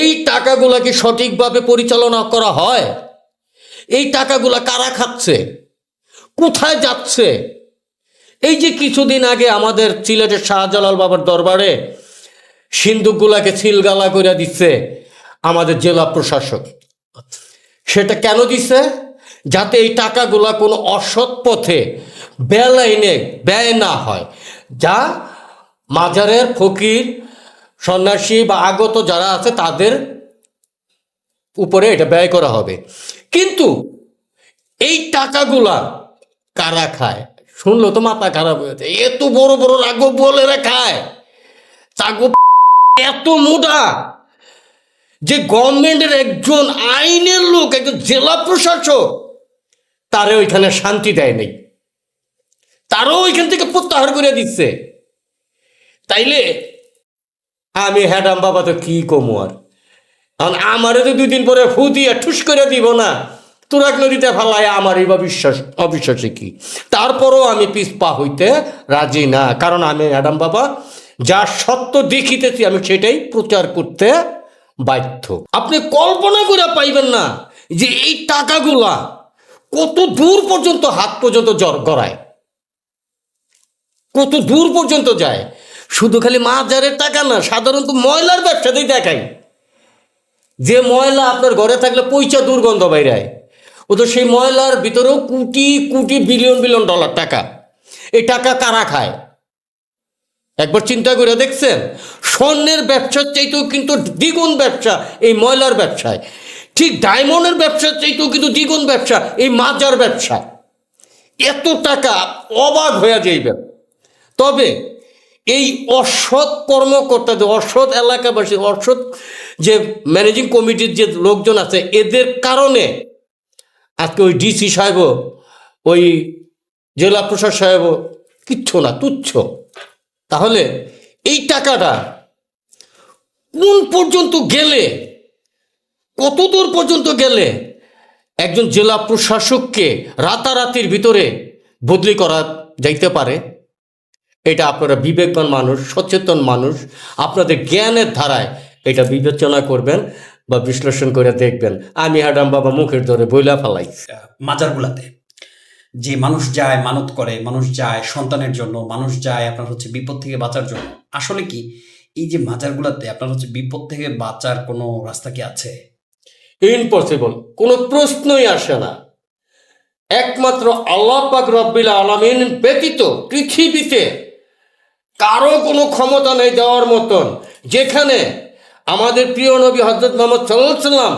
এই টাকাগুলা কি সঠিকভাবে পরিচালনা করা হয়? এই টাকাগুলা কারা খাচ্ছে? কোথায় যাচ্ছে? এই যে কিছুদিন আগে আমাদের সিলেটের শাহজালাল বাবার দরবারে সিন্দুকগুলাকে ছিলগালা করে দিচ্ছে আমাদের জেলা প্রশাসক। সেটা কেন দিচ্ছে? যাতে এই টাকাগুলা কোনো অসৎ পথে বেলাইনে ব্যয় না হয়, যা মাজারের ফকির সন্ন্যাসী বা আগত যারা আছে তাদের উপরে এটা ব্যয় করা হবে। কিন্তু এই টাকাগুলা কারা খায়? শুনলো তো মাথা খারাপ হয়েছে। এত বড় বড় রাঘব বলেরা খায়। রাঘব এত মোটা যে গভর্নমেন্টের একজন আইনের লোক, একজন জেলা প্রশাসক, তারে ওইখানে শান্তি দেয় নেই, তারও ওইখান থেকে প্রত্যাহার করে দিচ্ছে। তাইলে আমি হ্যাডাম বাবা তো কি কমু আর, কারণ আমারে তো 2 দিন পরে ফু দিয়ে ঠুস করে দিব না, তুরাক নদীতে ফালায় আমারই বা অবিশ্বাসে কি। তারপরও আমি পিছপা হইতে রাজি না, কারণ আমি হ্যাডাম বাবা যা সত্য দেখিতেছি আমি সেটাই প্রচার করতে বাধ্য। আপনি কল্পনা করে পাইবেন না যে এই টাকাগুলা কত দূর পর্যন্ত হাত পর্যন্ত গড়ায়, কত দূর পর্যন্ত যায়। শুধু খালি মাজারের টাকা না, সাধারণত ময়লার ব্যবসাতেই দেখাই। যে ময়লা আপনার ঘরে থাকলে পয়সা দুর্গন্ধ বাইরায়, ও তো সেই ময়লার ভিতরেও crore crore billion billion dollar টাকা। এই টাকা কারা খায়? একবার চিন্তা করে দেখছেন? স্বর্ণের ব্যবসার চাইতেও কিন্তু দ্বিগুণ ব্যবসা এই ময়লার ব্যবসায়। ঠিক ডায়মন্ডের ব্যবসার চাইতেও কিন্তু দ্বিগুণ ব্যবসা এই মাজার ব্যবসা। এত টাকা অবাক হয়ে যাইবেন। তবে এই অসৎ কর্মকর্তাদের, অসৎ এলাকাবাসী, অসৎ যে ম্যানেজিং কমিটির যে লোকজন আছে, এদের কারণে আজকে ওই ডিসি সাহেব, ওই জেলা প্রশাসক সাহেব কিচ্ছু না, তুচ্ছ। তাহলে এই টাকাটা কোন পর্যন্ত গেলে, কত দূর পর্যন্ত গেলে একজন জেলা প্রশাসককে রাতারাতির ভিতরে বদলি করা যাইতে পারে? এটা আপনারা বিবেকবান মানুষ, সচেতন মানুষ, আপনাদের জ্ঞানের ধারায় এটা বিবেচনা করবেন বা বিশ্লেষণ করে দেখবেন। আমি হ্যাডাম বাবা মুখের ধরে বইলা ফেলাই। মাজারগুলাতে যে মানুষ যায়, মানত করে, মানুষ যায় সন্তানের জন্য, মানুষ যায় আপনার হচ্ছে বিপদ থেকে বাঁচার জন্য। আসলে কি এই যে মাজারগুলাতে আপনার হচ্ছে বিপদ থেকে বাঁচার কোনো রাস্তা কি আছে? ইম্পসিবল, কোনো প্রশ্নই আসে না। একমাত্র আল্লাহ পাক রব্বিল আলামিন ব্যতীত পৃথিবীতে কারো কোনো ক্ষমতা নেই দেওয়ার মতন। যেখানে আমাদের প্রিয় নবী হযরত মুহাম্মদ সাল্লাল্লাহু আলাইহি ওয়াসাল্লাম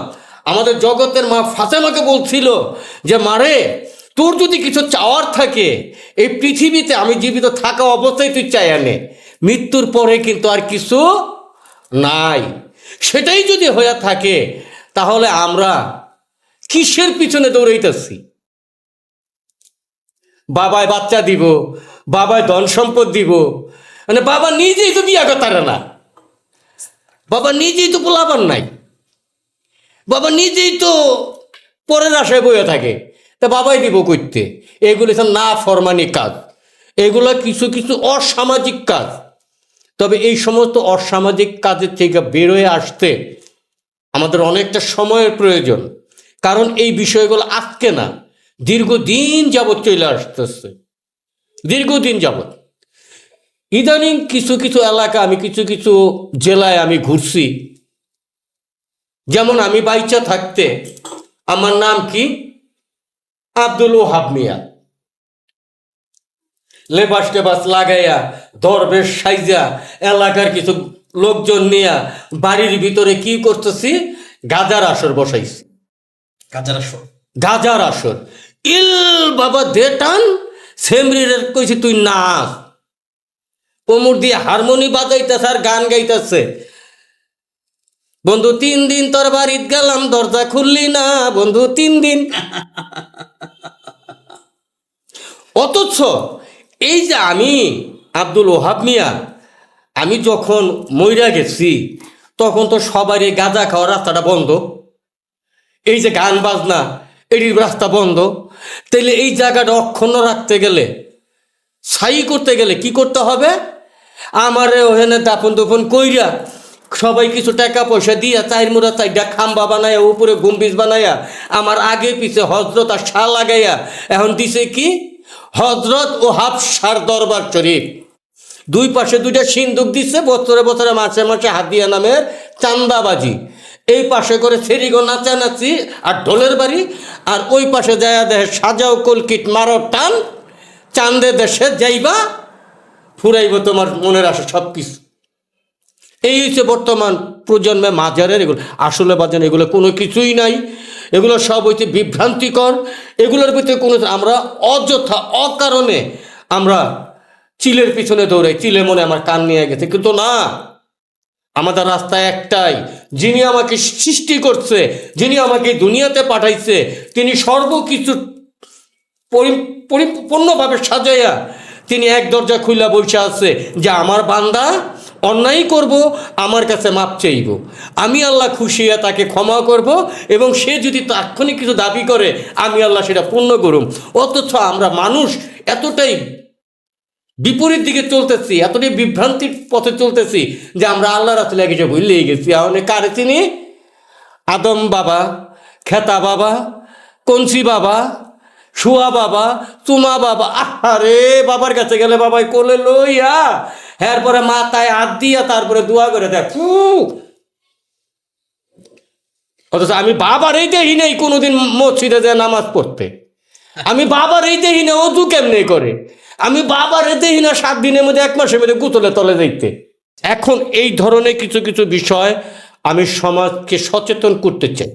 আমাদের জগতের মা ফাতেমাকে বলছিল যে মারে, তোর যদি কিছু চাওয়ার থাকে এই পৃথিবীতে, আমি জীবিত থাকা অবস্থায় তুই চাই আনে, মৃত্যুর পরে কিন্তু আর কিছু নাই। সেটাই যদি হয়ে থাকে তাহলে আমরা কিসের পিছনে দৌড়াইতেছি? বাবায় বাচ্চা দিব, বাবায় ধন সম্পদ দিব, মানে বাবা নিজেই তো বিয়া করতে না, বাবা নিজেই তো পোলাপান নাই, বাবা নিজেই তো পরের আশায় বয়ে থাকে, তা বাবাই দিব করতে। এগুলো না ফরমানি কাজ, এগুলো কিছু কিছু অসামাজিক কাজ। তবে এই সমস্ত অসামাজিক কাজের থেকে বেরোয় আসতে আমাদের অনেকটা সময়ের প্রয়োজন, কারণ এই বিষয়গুলো আজকে না, দীর্ঘদিন যাবৎ চলে আসতেছে, দীর্ঘদিন যাবৎ। ইদানিং কিছু কিছু এলাকা, আমি কিছু কিছু জেলায় আমি ঘুরছি, যেমন আমি বাইচা থাকতে আমার নাম কি আব্দুল ওহাব মিয়া, লেবাস টেবাস লাগাইয়া দরবেশ সাইজা এলাকার কিছু লোকজন নিয়া বাড়ির ভিতরে কি করতেছি, গাজার আসর বসাইছি। গাজার আসর ইল বাবা দে টান, সেমরির কইছি তুই নাচ, কোমর দিয়ে হারমোনি বাজাইতেছে আর গান গাইতেছে, বন্ধু 3 দিন তোর বাড়িত গেলাম দরজা খুললি না বন্ধু 3 দিন। অথচ এই যে আমি আব্দুল ওহাব মিয়া, আমি যখন মইরা গেছি তখন তো সবারই গাঁজা খাওয়ার রাস্তাটা বন্ধ, এই যে গান বাজনা এটির রাস্তা বন্ধ। তাইলে এই জায়গাটা অক্ষুণ্ণ রাখতে গেলে, ছাই করতে গেলে কি করতে হবে, আমারে ওখানে দাপন দপন কইরা সবাই কিছু টাকা পয়সা দিয়া 4 মুড়া 4টা খাম্বা বানাইয়া উপরে গম্বুজ বানাইয়া আমার আগে পিছে হজরত আর শাহ লাগাইয়া এখন দিছে কি হজরত ও হাফসার দরবার শরীফ, 2 পাশে 2টা সিন্দুক দিচ্ছে, বছরে বছরে মাসে মাসে হাদিয়া নামের চান্দাবাজি, এই পাশে করে সেরিগো নাচানাচি আর ঢোলের বাড়ি, আর ওই পাশে যায় দেহে সাজাও কলকিট মারো টান, চান্দে দেশে যাইবা ফুরাইব তোমার মনের আশা সব কিছু। এই হচ্ছে বর্তমান প্রজন্মে মাজারের এগুলো, আসলে বাজান এগুলো কোনো কিছুই নাই, এগুলো সব হইতে বিভ্রান্তিকর, এগুলোর ভিতরে কোনো, আমরা অযথা অকারণে আমরা চিলের পিছনে দৌড়াই, চিলে মনে আমার কান নিয়ে গেছে, কিন্তু না, আমাদের রাস্তা একটাই, যিনি আমাকে সৃষ্টি করছে, যিনি আমাকে দুনিয়াতে পাঠাইছে, তিনি সর্বকিছু পরিপূর্ণভাবে সাজাইয়া তিনি এক দরজা খুইলা বসে আছে যে আমার বান্দা অন্যায় করব, আমার কাছে মাপ চাইব, আমি আল্লাহ খুশি হয়ে তাকে ক্ষমা করব, এবং সে যদি তাৎক্ষণিক কিছু দাবি করে আমি আল্লাহ সেটা পূর্ণ করুম। অথচ আমরা মানুষ এতটাই বিপরীত দিকে চলতেছি, এতটাই বিভ্রান্তির পথে চলতেছি যে আমরা আল্লাহ রাসূল কিছু ভুলেই গেছি। এখন কারে চিনি? আদম বাবা, খেতা বাবা, কঞ্চি বাবা, শুয়া বাবা, চুমা বাবা, আরে বাবার কাছে গেলে বাবাই কোলে লইয়া এরপরে মাথায় হাত দিয়া তারপরে দোয়া করে দেখ। অথচ আমি বাবার এই দেহি নেই কোনোদিন মসজিদে যায় নামাজ পড়তে, আমি বাবার এই দেহি না অজু কেমনে করে, আমি বাবার এই দেহি না 7 দিনের মধ্যে 1 মাসের মধ্যে গুতলে তলে যাইতে। এখন এই ধরনের কিছু কিছু বিষয় আমি সমাজকে সচেতন করতে চাই,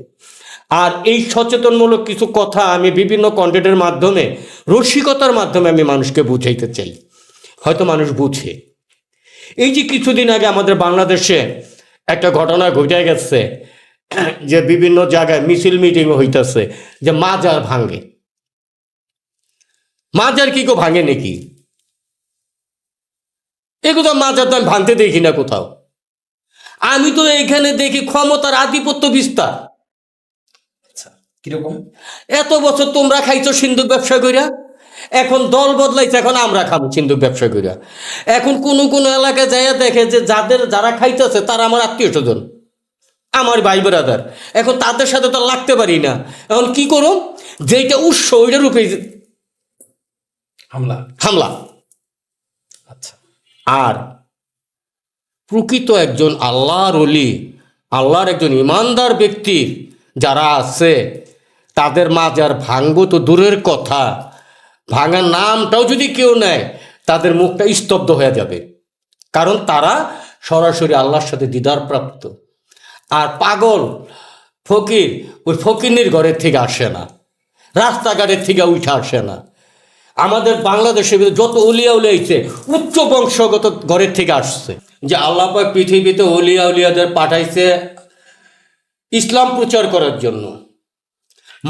আর এই সচেতনমূলক কিছু কথা আমি বিভিন্ন কন্টেন্টের মাধ্যমে, রসিকতার মাধ্যমে আমি মানুষকে বুঝাইতে চাই, হয়তো মানুষ বুঝে। এই যে কিছুদিন আগে আমাদের বাংলাদেশে একটা ঘটনা ঘটে গেছে যে বিভিন্ন জায়গায় মিছিল মিটিং হইতেছে যে মাজার ভাঙে, মাজার কি ভাঙে নাকি? এগুলো মাজার তো আমি ভাঙতে দেখি না কোথাও, আমি তো এইখানে দেখি ক্ষমতার আধিপত্য বিস্তার। কিরকম? এত বছর তোমরা খাইছো সিন্দুক ব্যবসা কইরা, এখন দল বদলাইছে, এখন আমরা খাবো সিন্দুক ব্যবসা কইরা। এখন কোনো কোনো এলাকায় যাইয়া দেখে যে যারা খাইতেছে তারা আমার আত্মীয় স্বজন, আমার ভাই ব্রাদার, এখন তাদের সাথে তো লাগতে পারি না, এখন কি করুম, যেটা উৎস ওইটার রূপে হামলা। আচ্ছা, আর প্রকৃত একজন আল্লাহর ওলি, আল্লাহর একজন ইমানদার ব্যক্তি যারা আছে তাদের মাজার ভাঙবো তো দূরের কথা, ভাঙার নামটাও যদি কেউ নেয় তাদের মুখটা স্তব্ধ হয়ে যাবে, কারণ তারা সরাসরি আল্লাহর সাথে দিদার প্রাপ্ত। আর পাগল ফকির ওই ফকিরনির ঘরের থেকে আসে না, রাস্তাঘাটের থেকে উঠে আসে না। আমাদের বাংলাদেশের যত উলিয়া উলিয়াইছে উচ্চ বংশগত ঘরের থেকে আসছে, যে আল্লাহ পাক পৃথিবীতে উলিয়া উলিয়াদের পাঠাইছে ইসলাম প্রচার করার জন্য,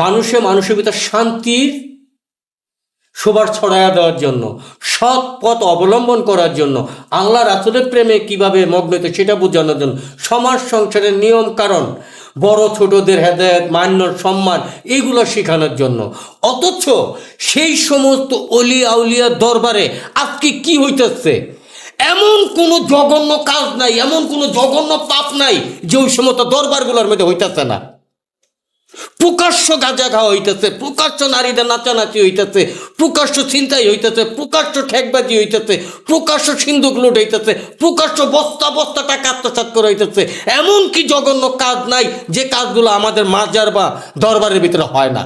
মানুষের ভিতর শান্তির সুবাস ছড়াইয়া দেওয়ার জন্য, সৎ পথ অবলম্বন করার জন্য, আল্লাহ রাসূলের প্রেমে কিভাবে মগ্ন হইতে সেটা বোঝানোর জন্য, সমাজ সংসারের নিয়ম কারণ, বড় ছোটদের হেদায়েত মান্য সম্মান এগুলো শেখানোর জন্য। অথচ সেই সমস্ত অলি আউলিয়ার দরবারে আজকে কি হইতেছে, এমন কোনো জঘন্য কাজ নাই, এমন কোনো জঘন্য পাপ নাই যে ওই সমস্ত দরবারগুলোর মধ্যে হইতেছে না। প্রকাশ্য গাঁজা খাওয়া হইতেছে, প্রকাশ্য নারীদের নাচানাচি হইতেছে, প্রকাশ্য ছিনতাই হইতেছে, প্রকাশ্য ঠেকবাজি হইতেছে, প্রকাশ্য সিন্ধুক লুট হইতেছে, প্রকাশ্য বস্তা বস্তা টাকা আত্মসাৎ করে হইতেছে। এমন কি জঘন্য কাজ নাই যে কাজগুলো আমাদের মাজার বা দরবারের ভিতরে হয় না।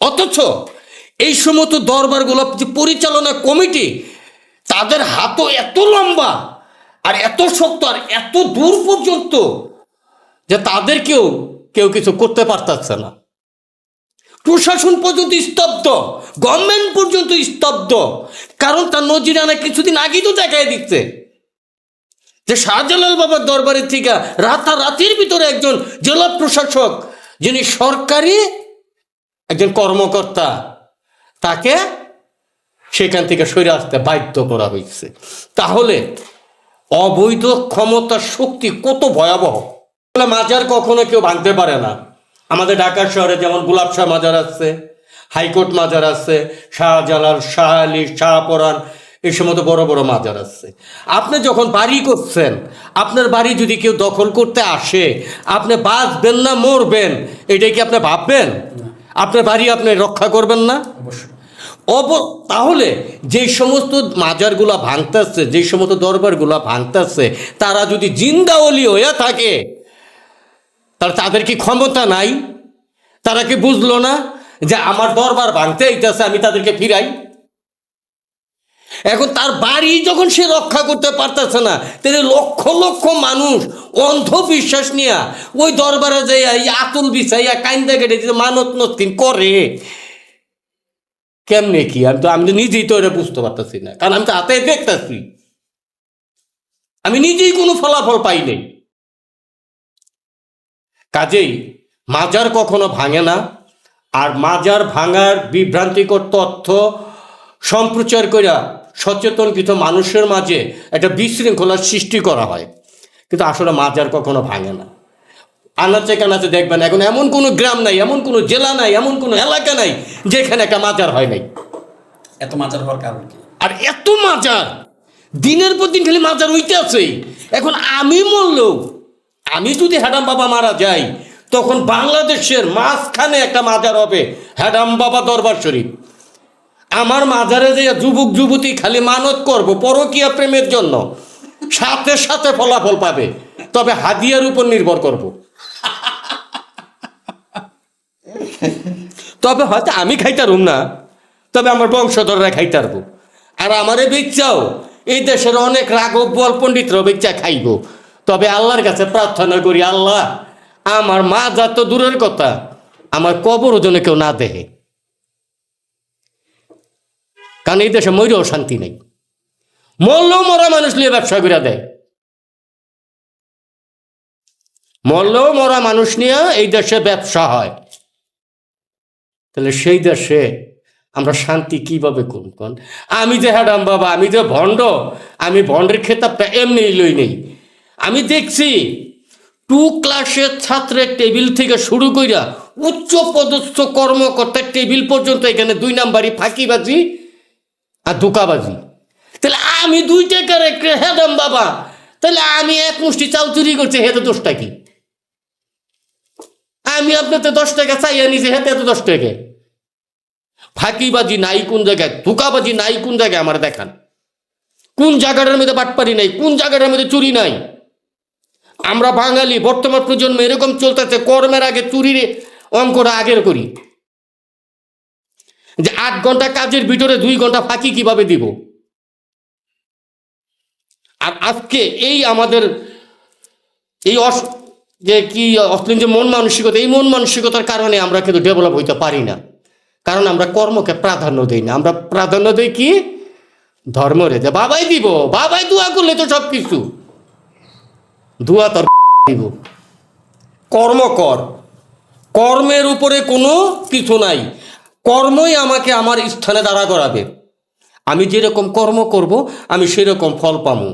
অথচ এই সমস্ত দরবারগুলো যে পরিচালনা কমিটি, তাদের হাতও এত লম্বা আর এত শক্ত আর এত দূর পর্যন্ত যে তাদেরকেও কেউ কিছু করতে পারতেছে না। প্রশাসন পর্যন্ত স্তব্ধ, গভর্নমেন্ট পর্যন্ত স্তব্ধ। কারণ তার নজিরানা কিছুদিন আগেই তো দেখাই দিচ্ছে যে শাহজালাল বাবার দরবারের থেকে রাতারাতির ভিতরে একজন জেলা প্রশাসক, যিনি সরকারি একজন কর্মকর্তা, তাকে সেখান থেকে সরে আসতে বাধ্য করা হয়েছে। তাহলে অবৈধ ক্ষমতার শক্তি কত ভয়াবহ। মাজার কখনো কেউ ভাঙতে পারে না। আমাদের ঢাকা শহরে যেমন গোলাপ শাহ মাজার আছে, হাইকোর্ট মাজার আছে, শাহজালাল, শাহ আলী, শাহপরান, এই সমস্ত বড় বড় মাজার আছে। আপনি যখন বাড়ি করছেন, আপনার বাড়ি যদি কেউ দখল করতে আসে, আপনি বাঁচবেন না মরবেন এটাই কি আপনি ভাববেন? আপনার বাড়ি আপনি রক্ষা করবেন না? তাহলে যে সমস্ত মাজারগুলা ভাঙতেছে, যে সমস্ত দরবারগুলা ভাঙতেছে, তারা যদি জিন্দাওলি হয়ে থাকে, তাহলে তাদের কি ক্ষমতা নাই? তারা কি বুঝলো না যে আমার দরবার ভাঙতে এইতেছে, আমি তাদেরকে ফিরাই? এখন তার বাড়ি যখন সে রক্ষা করতে পারতেছে না, তাহলে লক্ষ লক্ষ মানুষ অন্ধবিশ্বাস নিয়ে ওই দরবারে যাইয়া আতুল বিছাইয়া কাইন্দা কেটে মানত নতকিন করে। কেমনে কি? আমি তো নিজেই তো এটা বুঝতে পারতেছি না, কারণ আমি তো হাতে দেখতেছি, আমি নিজেই কোনো ফলাফল পাই নাই। কাজেই মাজার কখনো ভাঙে না। আর মাজার ভাঙার বিভ্রান্তিকর তথ্য সম্প্রচার করিয়া সচেতন কিছু মানুষের মাঝে একটা বিশৃঙ্খলার সৃষ্টি করা হয়, কিন্তু আসলে মাজার কখনো ভাঙে না। আনাচে কানাচে দেখবেন এখন এমন কোনো গ্রাম নাই, এমন কোনো জেলা নাই, এমন কোনো এলাকা নাই যেখানে একটা মাজার হয় নাই। এত মাজার হওয়ার কারণ কি? আর এত মাজার দিনের পর দিন খালি মাজার হইতে আছে। এখন আমি মরলেও, আমি যদি হ্যাডাম বাবা মারা যাই, তখন বাংলাদেশের মাঝখানে একটা মাজার হবে, হ্যাডাম বাবা দরবার শরীফ। আমার মাজারে যে যুবক যুবতী খালি মানত করব পরকীয়া প্রেমের জন্য, সাথে সাথে ফলাফল পাবে, তবে হাদিয়ার উপর নির্ভর করব। তবে হয়তো আমি খাইতারুম না, তবে আমার বংশধররা খাইতারবো। আর আমারে বেচাও এই দেশের অনেক রাঘব বল পণ্ডিতরা বেচা খাইব। তবে আল্লাহর কাছে প্রার্থনা করি, আল্লাহ আমার মা যা তো দূরের কথা, আমার কবর যেন কেউ না দেখে। কারণ এই দেশে মরেও শান্তি নেই, মরলেও মরা মানুষ নিয়ে ব্যবসা করে দেয়, মরলেও মরা মানুষ নিয়ে এই দেশে ব্যবসা হয়। তাহলে সেই দেশে আমরা শান্তি কিভাবে করব? আমি যে হ্যাডাম বাবা, আমি যে ভণ্ড, আমি ভণ্ডের খেতাবটা এমনি লই নেই। আমি দেখছি 2 ক্লাসের ছাত্রের টেবিল থেকে শুরু কইরা উচ্চ পদস্থ কর্মকর্তার টেবিল পর্যন্ত এখানে 2 নাম্বারই ফাঁকিবাজি আর ধোকাবাজি। তাহলে আমি 2 টাকার হ্যাডাম বাবা, তাহলে আমি এক মুষ্টি চাল চুরি করছি, হেতে দোষটা কি? আমি আপনাতে 10 টাকা চাইয়া নিছি, হেতে এত 10 টাকা। ফাঁকিবাজি নাই কোন জায়গায়, ধোকাবাজি নাই কোন জায়গায়, আমার দেখান কোন জায়গাটার মধ্যে বাটপারি নাই, কোন জায়গাটার মধ্যে চুরি নাই। আমরা বাঙালি বর্তমান প্রজন্ম এরকম চলতেছে, কর্মের আগে চুরির অঙ্কটা আগের করি, যে 8 ঘন্টা কাজের ভিতরে 2 ঘন্টা ফাঁকি কিভাবে দিব। আর আজকে এই আমাদের এই যে কি অশ্লীল যে মন মানসিকতা, এই মন মানসিকতার কারণে আমরা কিন্তু ডেভেলপ হইতে পারি না। কারণ আমরা কর্মকে প্রাধান্য দিই না, আমরা প্রাধান্য দিই কি? ধর্মরে, যে বাবাই দিব, বাবাই দোয়া করলে তো সব কিছু, দোয়া তোর দিব। কর্ম কর, কর্মের উপরে কোনো কিছু নাই, কর্মই আমাকে আমার স্থানে দাঁড়া করাবে। আমি যেরকম কর্ম করব আমি সেরকম ফল পাবো।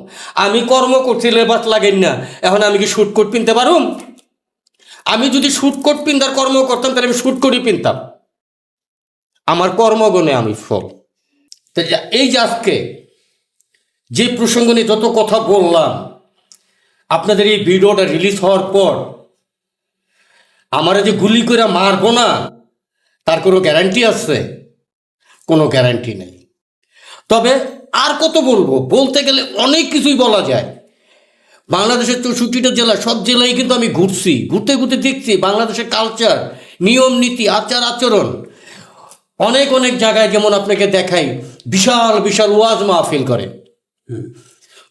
আমি কর্ম করছি লেবাস লাগেন না, এখন আমি কি শুটকোট পিনতে পারুম? আমি যদি শুটকোট পিন্তার কর্ম করতাম তাহলে আমি শুটকোটই পিনতাম, আমার কর্মগুণে আমি ফল। তো এই যে আজকে যে প্রসঙ্গ নিয়ে যত কথা বললাম, আপনাদের এই ভিডিওটা রিলিজ হওয়ার পর আমারে যে গুলি করে মারবো না তার কোনো গ্যারান্টি আছে? কোনো গ্যারান্টি নেই। তবে আর কত বলবো, বলতে গেলে অনেক কিছুই বলা যায়। বাংলাদেশের 64টা জেলা, সব জেলায় কিন্তু আমি ঘুরছি, ঘুরতে ঘুরতে দেখছি বাংলাদেশের কালচার, নিয়ম নীতি, আচার আচরণ। অনেক অনেক জায়গায় যেমন আপনাকে দেখাই, বিশাল বিশাল ওয়াজ মাহফিল করে,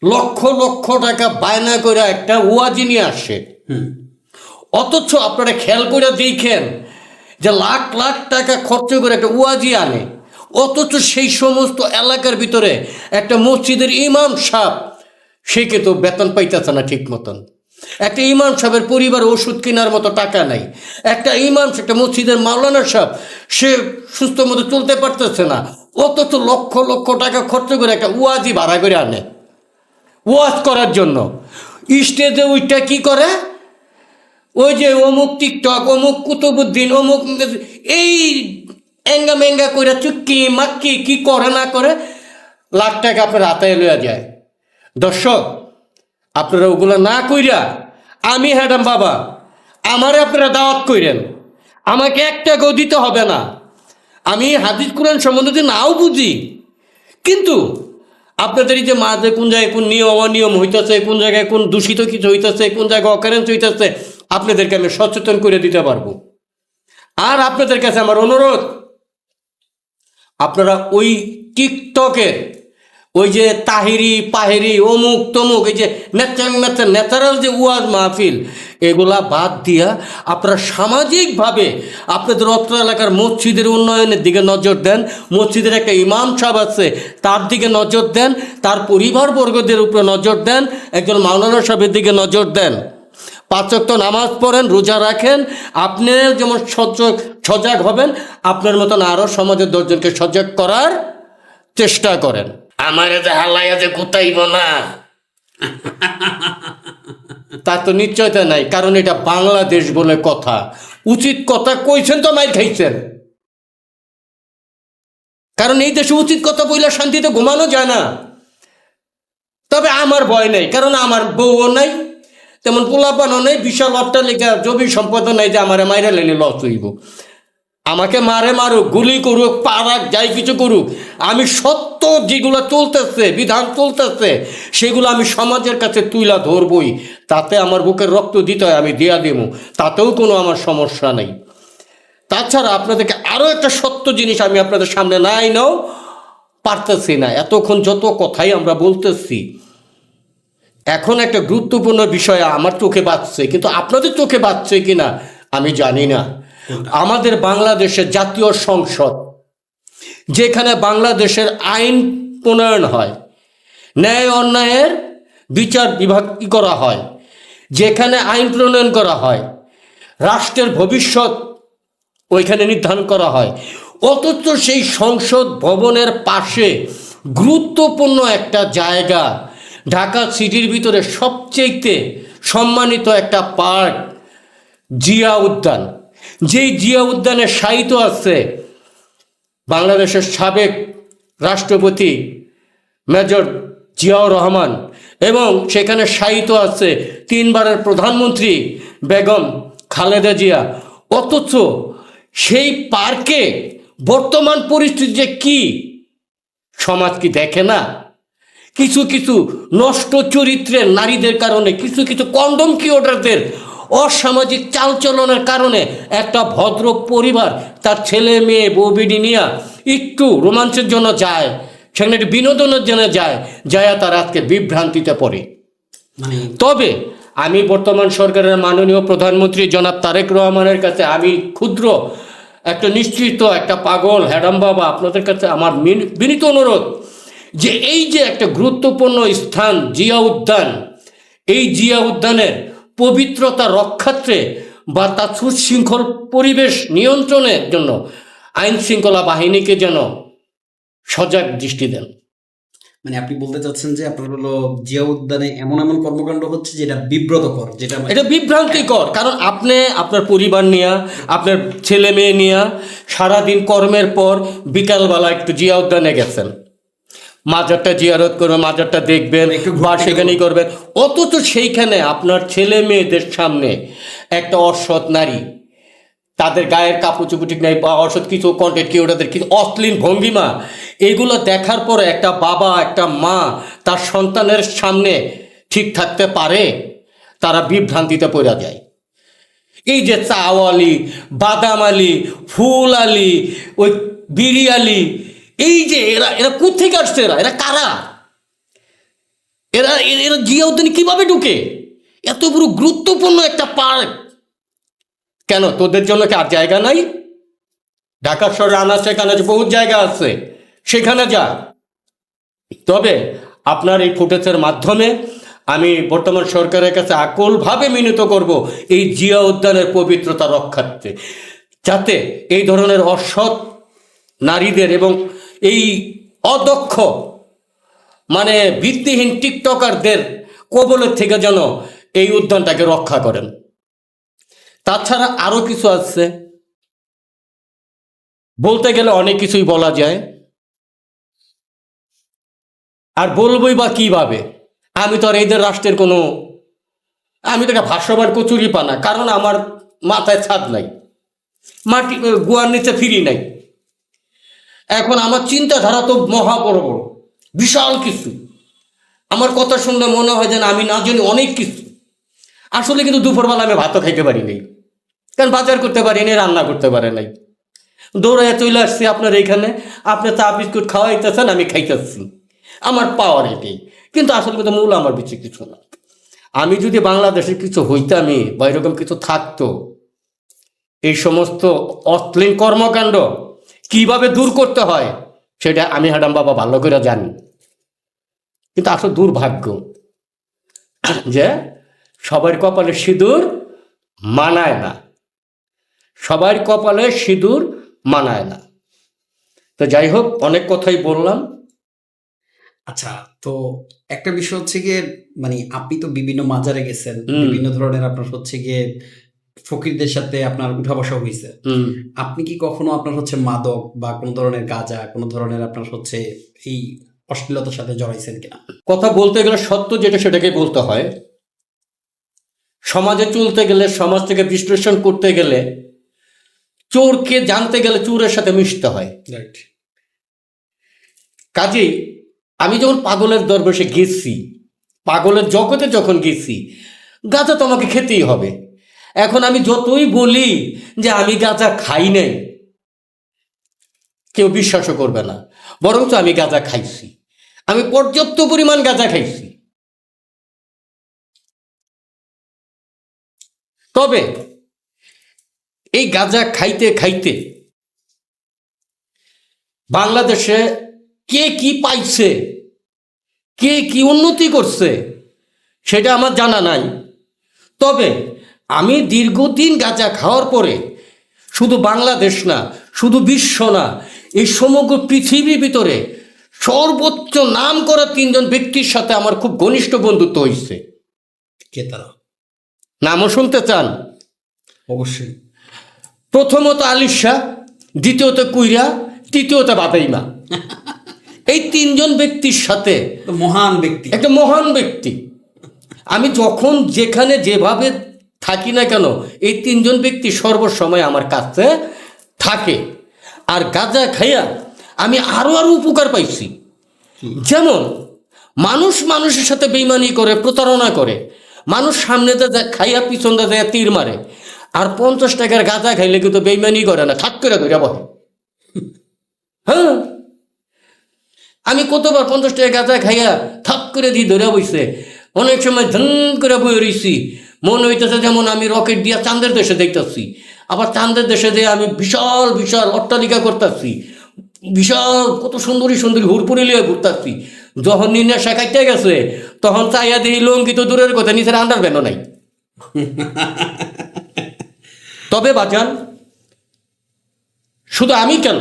লক্ষ লক্ষ টাকা বায়না করে একটা ওয়াজি নিয়ে আসে। অথচ আপনারা খেয়াল করে দেখেন যে লাখ লাখ টাকা খরচ করে একটা ওয়াজি আনে, অথচ সেই সমস্ত এলাকার ভিতরে একটা মসজিদের ইমাম সাহেব সে কিন্তু বেতন পাইতেছে না ঠিক মতন। একটা ইমাম সাহেবের পরিবার ওষুধ কেনার মতো টাকা নাই। একটা ইমাম, একটা মসজিদের মাওলানা সাহেব, সে সুস্থ মতো চলতে পারতেছে না, অথচ লক্ষ লক্ষ টাকা খরচ করে একটা ওয়াজি ভাড়া করে আনে ওয়াজ করার জন্য। স্টেজে ওইটা কি করে, ওই যে অমুক টিকটক, অমুক কুতুবুদ্দিন, অমুক এই এঙ্গা মেঙ্গা করে চুক্কি মাক্কি কি করে না করে লাখ টাকা আপনার হাতে লইয়া যায়। দর্শক, আপনারা ওগুলো না কইরা, আমি হ্যাডাম বাবা, আমারে আপনারা দাওয়াত কইরেন, আমাকে এক টাকাও দিতে হবে না। আমি হাদিস কোরআন সম্বন্ধে নাও বুঝি, কিন্তু আপনাদের এই যে মাঝে কোন জায়গায় কোন নিয়ম অনিয়ম হইতেছে, কোন জায়গায় কোন দূষিত কিছু হইতেছে, কোন জায়গায় অকারেন্স হইতেছে, আপনাদেরকে আমি সচেতন করে দিতে পারবো। আর আপনাদের কাছে আমার অনুরোধ, আপনারা ওই টিকটকের ওই যে তাহিরি পাহেরি অমুক তমুক, এই যে ন্যাচারাল যে ওয়াজ মাহফিল, এগুলা বাদ দিয়া আপনারা সামাজিকভাবে আপনাদের অত্র এলাকার মসজিদের উন্নয়নের দিকে নজর দেন। মসজিদের একটা ইমাম সাহেব আছে, তার দিকে নজর দেন, তার পরিবারবর্গদের উপরে নজর দেন, একজন মাওলানা সাহেবের দিকে নজর দেন। 5 ওয়াক্ত নামাজ পড়েন, রোজা রাখেন, আপনি যেমন সজাগ হবেন, আপনার মতন আরও সমাজের 10 জনকে সজাগ করার চেষ্টা করেন। আমার যে হালাইয়া যে গুতাইব না, তার তো নিশ্চয়তা নাই, কারণ এটা বাংলাদেশ বলে কথা। উচিত কথা কইছেন তো মাইর খাইছেন, কারণ এই দেশে উচিত কথা বইলে শান্তিতে ঘুমানো যায় না। তবে আমার ভয় নেই, কারণ আমার বউও নাই, তেমন পোলাপানও নেই, বিশাল অট্টালিকা জমি সম্পদ নাই যে আমার মাইরা লেলে লস হইব। আমাকে মারে মারুক, গুলি করুক, পারাক, যাই কিছু করুক, আমি সত্য যেগুলো চলতেছে, বিধান চলতেছে, সেগুলো আমি সমাজের কাছে তুইলা ধরবই। তাতে আমার বুকের রক্ত দিতে হয়, আমি দিয়া দেবো, তাতেও কোনো আমার সমস্যা নেই। তাছাড়া আপনাদেরকে আরও একটা সত্য জিনিস আমি আপনাদের সামনে নাই নাও পারতেছি না, এতক্ষণ যত কথাই আমরা বলতেছি, এখন একটা গুরুত্বপূর্ণ বিষয় আমার চোখে বাজছে, কিন্তু আপনাদের চোখে বাজছে কিনা আমি জানি না। আমাদের বাংলাদেশের জাতীয় সংসদ, যেখানে বাংলাদেশের আইন প্রণয়ন হয়, ন্যায় অন্যায়ের বিচার বিভাগ করা হয়, যেখানে আইন প্রণয়ন করা হয়, রাষ্ট্রের ভবিষ্যৎ ওইখানে নির্ধারণ করা হয়, অথচ সেই সংসদ ভবনের পাশে গুরুত্বপূর্ণ একটা জায়গা, ঢাকা সিটির ভিতরে সবচেয়ে সম্মানিত একটা পার্ক, জিয়া উদ্যান, যেই জিয়া উদ্যানে শায়িত আছে বাংলাদেশের সাবেক রাষ্ট্রপতি মেজর জিয়াউর রহমান, এবং সেখানে শায়িত আছে 3 বারের প্রধানমন্ত্রী বেগম খালেদা জিয়া। অথচ সেই পার্কে বর্তমান পরিস্থিতি যে কি, সমাজ কি দেখে না? কিছু কিছু নষ্ট চরিত্রের নারীদের কারণে, কিছু কিছু কন্ডম কিওটারদের অসামাজিক চালচলনের কারণে একটা ভদ্র পরিবার তার ছেলে মেয়ে বউ বিডি নিয়ে একটু রোমাঞ্চের জন্য যায়, সেখানে একটু বিনোদনের জন্য যায়, তার আজকে বিভ্রান্তিতে পড়ে। তবে আমি বর্তমান সরকারের মাননীয় প্রধানমন্ত্রী জনাব তারেক রহমানের কাছে আমি ক্ষুদ্র একটা নিশ্চিত একটা পাগল হ্যাডাম বাবা, আপনাদের কাছে আমার বিনীত অনুরোধ যে এই যে একটা গুরুত্বপূর্ণ স্থান জিয়া উদ্যান, এই জিয়া উদ্যানের পবিত্রতা রক্ষার্থে বা তার সুশৃঙ্খল পরিবেশ নিয়ন্ত্রণের জন্য আইন শৃঙ্খলা বাহিনীকে যেন সজাগ দৃষ্টি দেন। মানে আপনি বলতে চাচ্ছেন যে আপনার হলো জিয়া উদ্যানে এমন এমন কর্মকাণ্ড হচ্ছে যেটা বিব্রতকর, এটা বিভ্রান্তিকর। কারণ আপনি আপনার পরিবার নিয়ে, আপনার ছেলে মেয়ে নিয়ে সারাদিন কর্মের পর বিকালবেলা একটু জিয়া উদ্যানে গেছেন, মাজারটা জিয়ারত করবেন, মাজারটা দেখবেন বা সেখানেই করবেন, অথচ সেইখানে আপনার ছেলে মেয়েদের সামনে একটা অসৎ নারী তাদের গায়ের কাপড় চুপড় ঠিক নাই বা অসৎ কিছু কন্টেন্ট কি ওটাদের কিছু অশ্লীল ভঙ্গিমা, এগুলো দেখার পরে একটা বাবা একটা মা তার সন্তানের সামনে ঠিক থাকতে পারে? তারা বিভ্রান্তিতে পড়ে যায়। এই যে চাও আলী, বাদাম আলী, ফুল আলী, ওই বিড়ি আলী, এই যে এরা এরা কোথেকে আসছে? এরা এরা কারা? এরা এরা জিয়া উদ্যানে কিভাবে ঢুকে? এত বড় গুরুত্বপূর্ণ একটা পার্ক, কেন তোদের জন্য কি আর জায়গা নাই? ঢাকা শহরে আনাচে কানাচে বহুত জায়গা আছে, সেখানে যা। তবে আপনার এই ফুটেজের মাধ্যমে আমি বর্তমান সরকারের কাছে আকুলভাবে মিনত করব এই জিয়া উদ্যানের পবিত্রতা রক্ষার্থে, যাতে এই ধরনের অসৎ নারীদের এবং এই অদক্ষ মানে ভিত্তিহীন টিকটকারদের কবলের থেকে যেন এই উদ্যানটাকে রক্ষা করেন। তাছাড়া আরও কিছু আছে, বলতে গেলে অনেক কিছুই বলা যায়, আর বলবই বা কিভাবে? আমি তো আর এদের রাষ্ট্রের কোনো, আমি তো একটা ভাষ্যবান কচুরি পানা, কারণ আমার মাথায় ছাদ নাই, মাটি গুয়ার নিচে ফিরি নাই। এখন আমার চিন্তাধারা তো মহা বড় বড় বিশাল কিছু। আমার কথা শুনলে মনে হয় যেন আমি না জানি অনেক কিছু। আসলে কিন্তু দুপুরবেলা আমি ভাতও খাইতে পারি নাই, কারণ বাজার করতে পারি নাই, রান্না করতে পারে নাই। দৌড়াইয়া চলে আসছি আপনার এইখানে, আপনি চা বিস্কুট খাওয়াইতেছেন, আমি খাইতেছি, আমার পাওয়ার এটাই। কিন্তু আসলে কিন্তু মূল আমার পিছিয়ে কিছু না। আমি যদি বাংলাদেশের কিছু হইতামই বা এরকম কিছু থাকতো, এই সমস্ত অশ্লীল কর্মকাণ্ড কিভাবে দূর করতে হয় সেটা আমি হাডাম বাবা ভালো করে জানি। কিন্তু আসলে দুর্ভাগ্য যে সবার কপালে সিঁদুর মানায় না, সবার কপালে সিঁদুর মানায় না। তো যাই হোক, অনেক কথাই বললাম। আচ্ছা, তো একটা বিষয় হচ্ছে গিয়ে মানে আপনি তো বিভিন্ন মাজারে গেছেন, বিভিন্ন ধরনের আপনার হচ্ছে গিয়ে ফকিরদের সাথে আপনার উঠা বসা হয়েছে। আপনি কি কখনো আপনার হচ্ছে মাদক বা কোনো ধরনের গাঁজা, কোনো ধরনের আপনার হচ্ছে এই অশ্লীলতার সাথে জড়াইছেন কিনা? কথা বলতে গেলে সত্য যেটা সেটাকেই বলতে হয়। সমাজে চলতে গেলে, সমাজ থেকে বিশ্লেষণ করতে গেলে, চোরকে জানতে গেলে চোরের সাথে মিশতে হয়। কাজেই আমি যখন পাগলের দরবেশে গেছি, পাগলের জগতে যখন গেছি, গাঁজা তো আমাকে খেতেই হবে। এখন আমি যতই বলি যে আমি গাঁজা খাই নাই, কেউ বিশ্বাসও করবে না, বরঞ্চ আমি গাঁজা খাইছি, আমি পর্যাপ্ত পরিমাণ গাঁজা খাইছি। তবে এই গাঁজা খাইতে খাইতে বাংলাদেশে কে কি পাইছে, কে কি উন্নতি করছে সেটা আমার জানা নাই। তবে আমি দীর্ঘদিন গাঁজা খাওয়ার পরে শুধু বাংলাদেশ না, শুধু বিশ্ব না, এই সমগ্র পৃথিবীর ভিতরে সর্বোচ্চ নাম করা 3 জন ব্যক্তির সাথে আমার খুব ঘনিষ্ঠ বন্ধুত্ব হয়েছে। কে তারা? নামও শুনতে চান? অবশ্যই। প্রথমত আলিশা, দ্বিতীয়ত কুইরা, তৃতীয়ত বাদাইমা। এই 3 জন ব্যক্তির সাথে, মহান ব্যক্তি, একটা মহান ব্যক্তি। আমি যখন যেখানে যেভাবে থাকি না কেন, এই 3 জন ব্যক্তি সর্বসময় আমার কাছে থাকে। আর গাঁজা খাইয়া আমি আরো উপকার পাইছি। যেমন মানুষ মানুষের সাথে বেইমানি করে, প্রতারণা করে, মানুষ সামনে খাইয়া পিছনটা যায় তীর মারে, আর 50 টাকার গাঁজা খাইলে কিন্তু বেইমানি করে না, ঠাক করে ধরে বহে। হ্যাঁ, আমি কতবার 50 টাকা গাঁজা খাইয়া ঠাক করে দিয়ে ধরে বইছে। অনেক সময় ধন করে বয়ে রইছি, মনে হইতেছে যেমন আমি রকেট দিয়া চাঁদের দেশে দেখতেছি। আবার চাঁদের দেশে দিয়ে আমি বিশাল বিশাল অট্টালিকা করতেছি, বিশাল কত সুন্দরী সুন্দরী হুরপুরি লিয়ে ঘুরতেছি। যখন নেশা খাইতে গেছে, তখন চাইয়া দিই লঙ্গি তো দূরের কথা, নিচের আন্ডার ব্যানও নাই। তবে বাজান, শুধু আমি কেন,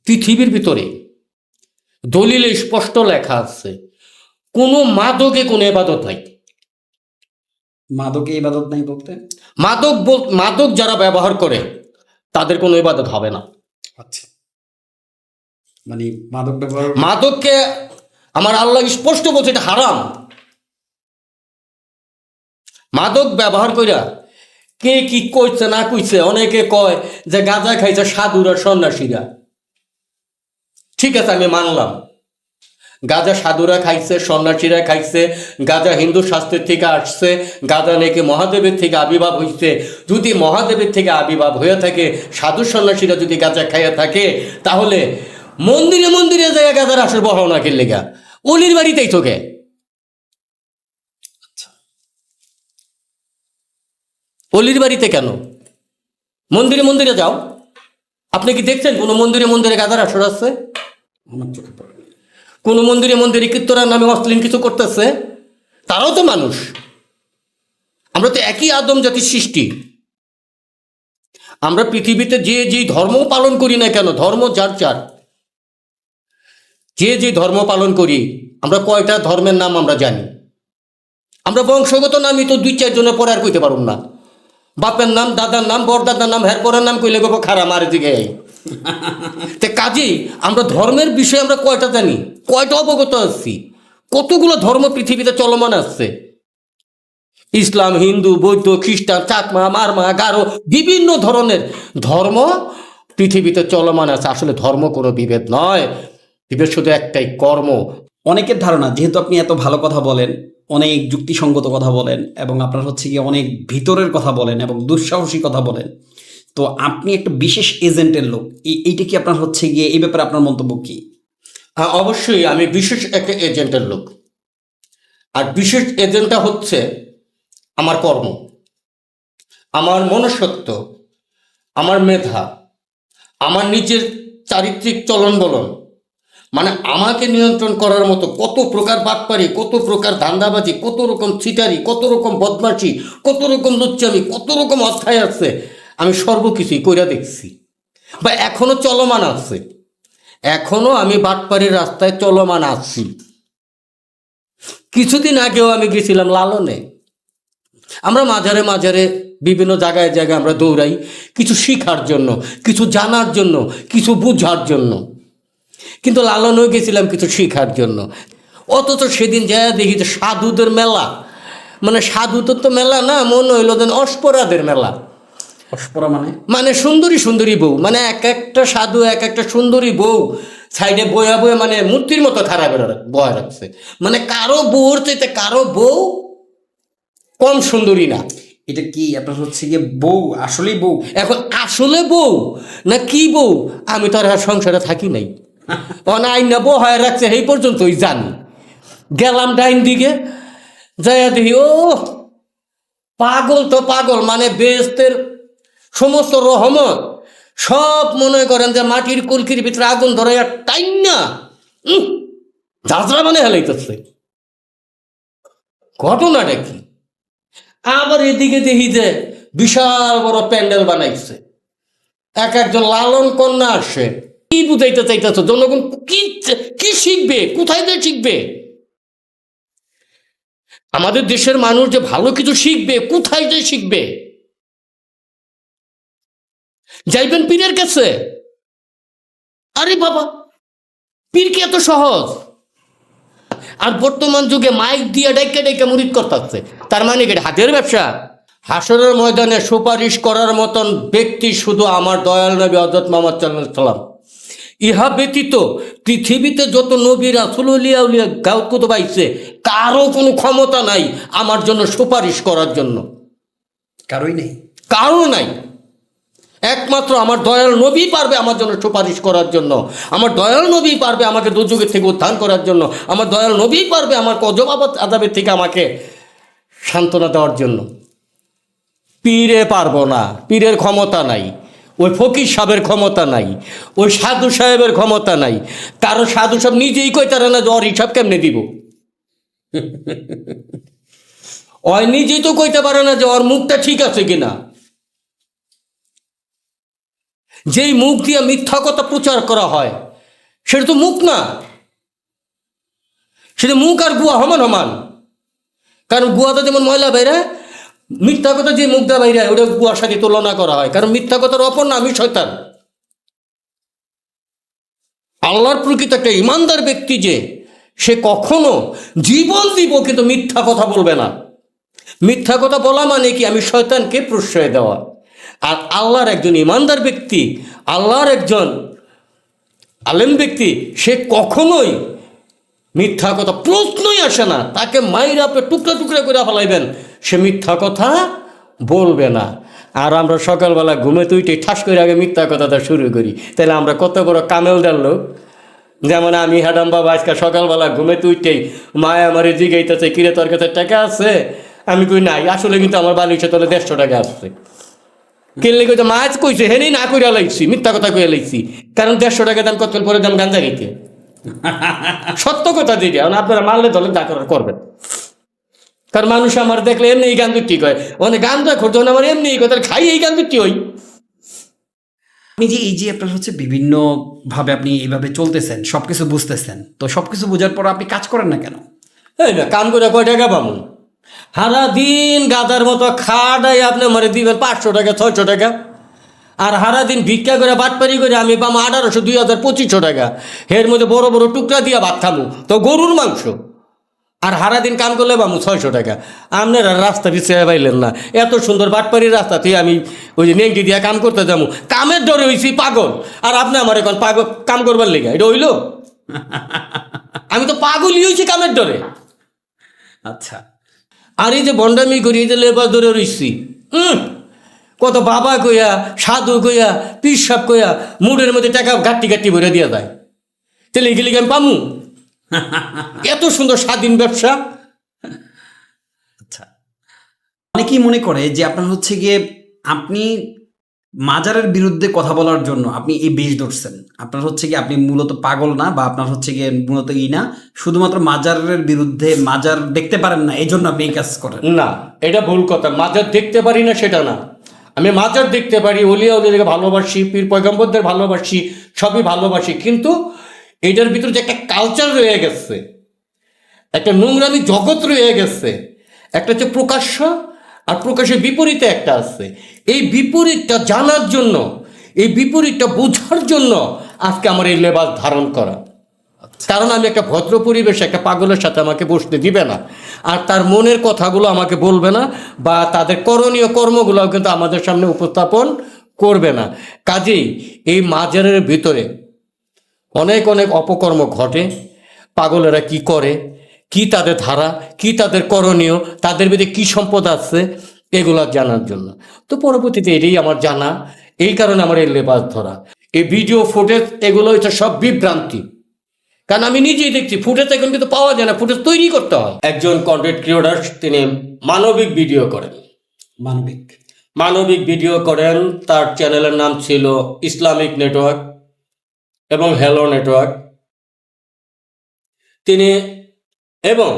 পৃথিবীর ভিতরে দলিলে স্পষ্ট লেখা আছে, কোনো মাদকে কোনো ইবাদত নাই। মাদকে ইবাদত নাই বলতে? মাদক যারা ব্যবহার করে তাদের কোনো ইবাদত হবে না। আচ্ছা, মানে মাদক ব্যবহার, মাদককে আমার আল্লাহ স্পষ্ট বলছে এটা হারাম। মাদক ব্যবহার কইরা কে কি কইছে না কইছে, অনেকে কয় যে গাঁজা খাইছে সাধুরা সন্ন্যাসীরা। ঠিক আছে, আমি মানলাম গাঁজা সাধুরা খাইছে, সন্ন্যাসীরা খাইছে, গাঁজা হিন্দু শাস্ত্রের থেকে আসছে, গাঁজা নাকি মহাদেবের থেকে আবির্ভাব হইছে। যদি মহাদেবের থেকে আবির্ভাব হয়ে থাকে, সাধু সন্ন্যাসীরা যদি গাঁজা খাইয়া থাকে, তাহলে মন্দিরে মন্দিরে যায় গাঁজার আসর বহাও না খেললে গা, অলির বাড়িতেই তোকে। অলির বাড়িতে কেন? মন্দিরে মন্দিরে যাও। আপনি কি দেখছেন কোনো মন্দিরে মন্দিরে গাঁজার আসর আছে? আমার চোখে পড়ে। কোনো মন্দিরে মন্দিরে কীর্তনার নামে অশ্লীল কিছু করতেছে? তারাও তো মানুষ, আমরা তো একই আদম জাতির সৃষ্টি। আমরা পৃথিবীতে যে যেই ধর্ম পালন করি না কেন, ধর্ম যার যার, যে যে ধর্ম পালন করি, আমরা কয়টা ধর্মের নাম আমরা জানি? আমরা বংশগত নামই তো 2-4 জনের পরে আর কইতে পারুম না। বাপের নাম, দাদার নাম, বড়দাদার নাম, হ্যার পরের নাম কইলে গো খারাপ মারে দিকে। তে কাজেই আমরা ধর্মের বিষয়ে আমরা কয়টা জানি, কয়টা অবগত আছি? কতগুলো ধর্ম পৃথিবীতে চলমান আছে। ইসলাম, হিন্দু, বৌদ্ধ, খ্রিস্টান, চাকমা, মারমা, গারো, বিভিন্ন ধরনের ধর্ম পৃথিবীতে চলমান আছে। আসলে ধর্ম কোনো বিভেদ নয়, বিভেদ শুধু একটাই, কর্ম। অনেকের ধারণা, যেহেতু আপনি এত ভালো কথা বলেন, অনেক যুক্তিসঙ্গত কথা বলেন, এবং আপনার হচ্ছে গিয়ে অনেক ভিতরের কথা বলেন এবং দুঃসাহসী কথা বলেন, তো আপনি একটা বিশেষ এজেন্টের লোক। এইটা কি আপনার হচ্ছে গিয়ে, এই ব্যাপারে আপনার মন্তব্য কি? হ্যাঁ, অবশ্যই আমি বিশেষ একটা এজেন্টের লোক। আর বিশেষ এজেন্টটা হচ্ছে আমার কর্ম, আমার মনুষ্যত্ব, আমার মেধা, আমার নিজের চারিত্রিক চলন বলন। মানে আমাকে নিয়ন্ত্রণ করার মতো কত প্রকার বাটপারি, কত প্রকার ধান্দাবাজি, কত রকম ছিটারি, কত রকম বদমাশি, কত রকম লুচ্চামি, কত রকম অধ্যায় আছে, আমি সর্বকিছুই কইরা দেখছি, বা এখনো চলমান আছে। এখনো আমি বাটপাড়ির রাস্তায় চলমান আছি। কিছুদিন আগেও আমি গেছিলাম লালনে। আমরা মাঝারে মাঝারে বিভিন্ন জায়গায় জায়গায় আমরা দৌড়াই কিছু শিখার জন্য, কিছু জানার জন্য, কিছু বুঝার জন্য। কিন্তু লালনেও গেছিলাম কিছু শিখার জন্য। অথচ সেদিন যায় দেখি যে সাধুদের মেলা, মানে সাধুদের তো মেলা না, মনে হইল যেন অস্পরাদের মেলা। অস্পরা মানে? মানে সুন্দরী সুন্দরী বউ, মানে এক একটা সাধু এক একটা সুন্দরী বউ সাইডে বয়া বয়ে, মানে মূর্তির মতো খারাপ বয়া রাখছে। মানে কারো বউর চাইতে কারো বউ কম সুন্দরী না। এটা কি আপনার হচ্ছে গিয়ে বউ, আসলেই বউ? এখন আসলে বউ না কি বউ আমি তো আর সংসারে থাকি নাই, আইন না বউ হয়ে রাখছে এই পর্যন্তই জানি। গেলাম ডাইন দিকে, যাইয়া দেখি ও পাগল তো পাগল, মানে বেহেশতের সমস্ত রহমত সব মনে করেন যে মাটির কলকির ভিতরে আগুন ধরাইয়া টাইম না ঝাঁঝরা মানে হেলাইতেছে। ঘটনাটা কি? আবার এদিকে দেখি যে বিশাল বড় প্যান্ডেল বানাইছে, এক একজন লালন কন্যা আসে। কি বুঝাইতে চাইতেছ? জনগণ কি কি শিখবে, কোথায় দিয়ে শিখবে? আমাদের দেশের মানুষ যে ভালো কিছু শিখবে, কোথায় যে শিখবে? যাইবেন পীরের কাছে? আরে বাবা, পীর কি এত সহজ? আর বর্তমান যুগে মাইক দিয়ে ডাইকা ডাইকা মুরিদ করতেছে, তার মানে কি হাতের ব্যবসা? হাসরের ময়দানে সুপারিশ করার মতন ব্যক্তি শুধু আমার দয়াল নবী হযরত মুহাম্মদ সাল্লাল্লাহু আলাইহি ওয়াসাল্লাম। ইহা ব্যতীত পৃথিবীতে যত নবী রাসূল আউলিয়া উলিয়া গাউত কুতুব আইছে, কারো কোনো ক্ষমতা নাই আমার জন্য সুপারিশ করার জন্য। কারোই নেই, কারো নাই। একমাত্র আমার দয়াল নবী পারবে আমার জন্য সুপারিশ করার জন্য। আমার দয়াল নবী পারবে আমাকে দুর্যোগের থেকে উত্থান করার জন্য। আমার দয়াল নবী পারবে আমার গজব আযাবের থেকে আমাকে সান্ত্বনা দেওয়ার জন্য। পীরে পারবো না, পীরের ক্ষমতা নাই, ওই ফকির সাহেবের ক্ষমতা নাই, ওই সাধু সাহেবের ক্ষমতা নাই। কারো সাধু সাহেব নিজেই কইতারে না যে ওর হিসাব কেমনে দিব। ওই নিজেই তো কইতে পারে না যে ওর মুখটা ঠিক আছে কিনা। যেই মুখ দিয়ে মিথ্যা কথা প্রচার করা হয় সেটা তো মুখ না, সেটা মুখ আর গুয়া সমান সমান। কারণ গুয়াতে যেমন ময়লা বাইরে, মিথ্যা কথা যে মুখ দা বাইরে ওটা গুয়ার সাথে তুলনা করা হয়, কারণ মিথ্যা কথার অপর নামই শয়তান। আল্লাহর প্রকৃত একটা ইমানদার ব্যক্তি যে, সে কখনো জীবন দিব কিন্তু মিথ্যা কথা বলবে না। মিথ্যা কথা বলা মানে কি? আমি শয়তানকে প্রশ্রয় দেওয়া। আর আল্লাহর একজন ইমানদার ব্যক্তি, আল্লাহর একজন আলেম ব্যক্তি, সে কখনোই মিথ্যা কথা প্রশ্নই আসে না। তাকে মাইরা আপনি টুকরা টুকরা করে ফেলাইবেন, সে মিথ্যা কথা বলবে না। আর আমরা সকালবেলা ঘুমে তুইটে ঠাস করে আগে মিথ্যা কথাটা শুরু করি, তাহলে আমরা কত বড় কামেলদার লোক। যেমন আমি হাডাম বাবা আজকে সকালবেলা ঘুমে তুইটেই মায় আমার জিগাইতেছে, কিরে তোর কাছে টাকা আছে? আমি কই নাই, আসলে কিন্তু আমার বালিশে তোলে 150 টাকা আসছে। কিনলে কইতে মাছ কইছে হেনেই না কইরা লাইছি, মিথ্যা কথা কইয়া লাইছি, কারণ 150 টাকা দাম কতক্ষণ পরে দাম গাঞ্জা খাইতে। সত্য কথা দিকে আপনারা মারলে দলে যা করার করবেন। কারণ মানুষ আমার দেখলে এমনি এই গান দুটি কয়, অনেক গান দেখো যখন আমার এমনি কথা খাই এই গান দুটি হই। আপনি যে এই যে আপনার হচ্ছে বিভিন্ন ভাবে আপনি এইভাবে চলতেছেন, সবকিছু বুঝতেছেন, তো সবকিছু বোঝার পর আপনি কাজ করেন না কেন? এই না কাম করে কয় টাকা পাবো? সারা দিন গাদার মতো খাটাই আপনি মরে দিবেন 500 টাকা 600 টাকা, আর সারা দিন ভিক্ষা করে বাটপারি করে আমি পাবো 1800 2000 2500 টাকা। এর মধ্যে বড় বড় টুকরা দিয়া ভাত খামু, তো গরুর মাংস। আর সারা দিন কাম করলে পাবো 600 টাকা। আপনারা রাস্তা পিছিয়ে পাইলেন না, এত সুন্দর বাটপাড়ির রাস্তাতে আমি ওই যে নেংটি দিয়া কাম করতে যাবো, কামের ডরে হয়েছি পাগল। আর আপনি আমার এখন পাগল কাম করবার লেগে, এটা হইল? আমি তো পাগলই হয়েছি কামের ডরে। আচ্ছা, আর এই যে বন্ডামি করি, এই যে লেবার ধরে রইছি, কত বাবা কইয়া সাধু কইয়া পীর সাহেব কইয়া মুডের মধ্যে টাকা গাট্টি গাট্টি ভরে দিয়া যায়, তাহলে এগুলি আমি পামু? এত সুন্দর স্বাধীন ব্যবসা। আচ্ছা, অনেকেই মনে করে যে আপনার হচ্ছে গিয়ে আপনি মাজারের বিরুদ্ধে কথা বলার জন্য আপনি এই বেশ ধরছেন, আপনার হচ্ছে গিয়ে আপনি মূলত পাগল না, বা আপনার হচ্ছে গিয়ে মূলত না, শুধুমাত্র মাজারের বিরুদ্ধে, মাজার দেখতে পারেন না এই জন্য আপনি এই কাজ করেন। না, এটা ভুল কথা। মাজার দেখতে পারি না সেটা না, আমি মাজার দেখতে পারি, অলিয়া ওদেরকে ভালোবাসি, পীর পয়গম্বরদের ভালোবাসি, সবই ভালোবাসি, কিন্তু এটার ভিতরে যে একটা কালচার রয়ে গেছে, একটা নোংরামি জগৎ রয়ে গেছে, একটা হচ্ছে প্রকাশ্য আর প্রকাশের বিপরীতে একটা আছে। এই বিপরীতটা জানার জন্য, এই বিপরীতটা বোঝার জন্য আজকে আমার এই লেবাস ধারণ করা। কারণ আমি একটা ভদ্র পরিবেশে একটা পাগলের সাথে আমাকে বসতে দিবে না, আর তার মনের কথাগুলো আমাকে বলবে না, বা তাদের করণীয় কর্মগুলোও কিন্তু আমাদের সামনে উপস্থাপন করবে না। কাজেই এই মাজারের ভিতরে অনেক অনেক অপকর্ম ঘটে। পাগলেরা কি করে, কি তাদের ধারা, কি তাদের করণীয়, তাদের ভিতরে কি সম্পদ আছে, এগুলো জানার জন্য। তো পরবর্তীতে এটাই আমার জানা, এই কারণে আমার এই লেবাস ধরা। এই ভিডিও ফুটেজ এগুলো হচ্ছে সব বিভ্রান্তি, কারণ আমি নিজেই দেখছি ফুটেজ এখন কিন্তু পাওয়া যায় না, ফুটেজ তৈরি করতে হয়। একজন কন্টেন্ট ক্রিয়েটর, তিনি মানবিক ভিডিও করেন, মানবিক ভিডিও করেন। তার চ্যানেলের নাম ছিল ইসলামিক নেটওয়ার্ক এবং হ্যালো নেটওয়ার্ক। তিনি এবং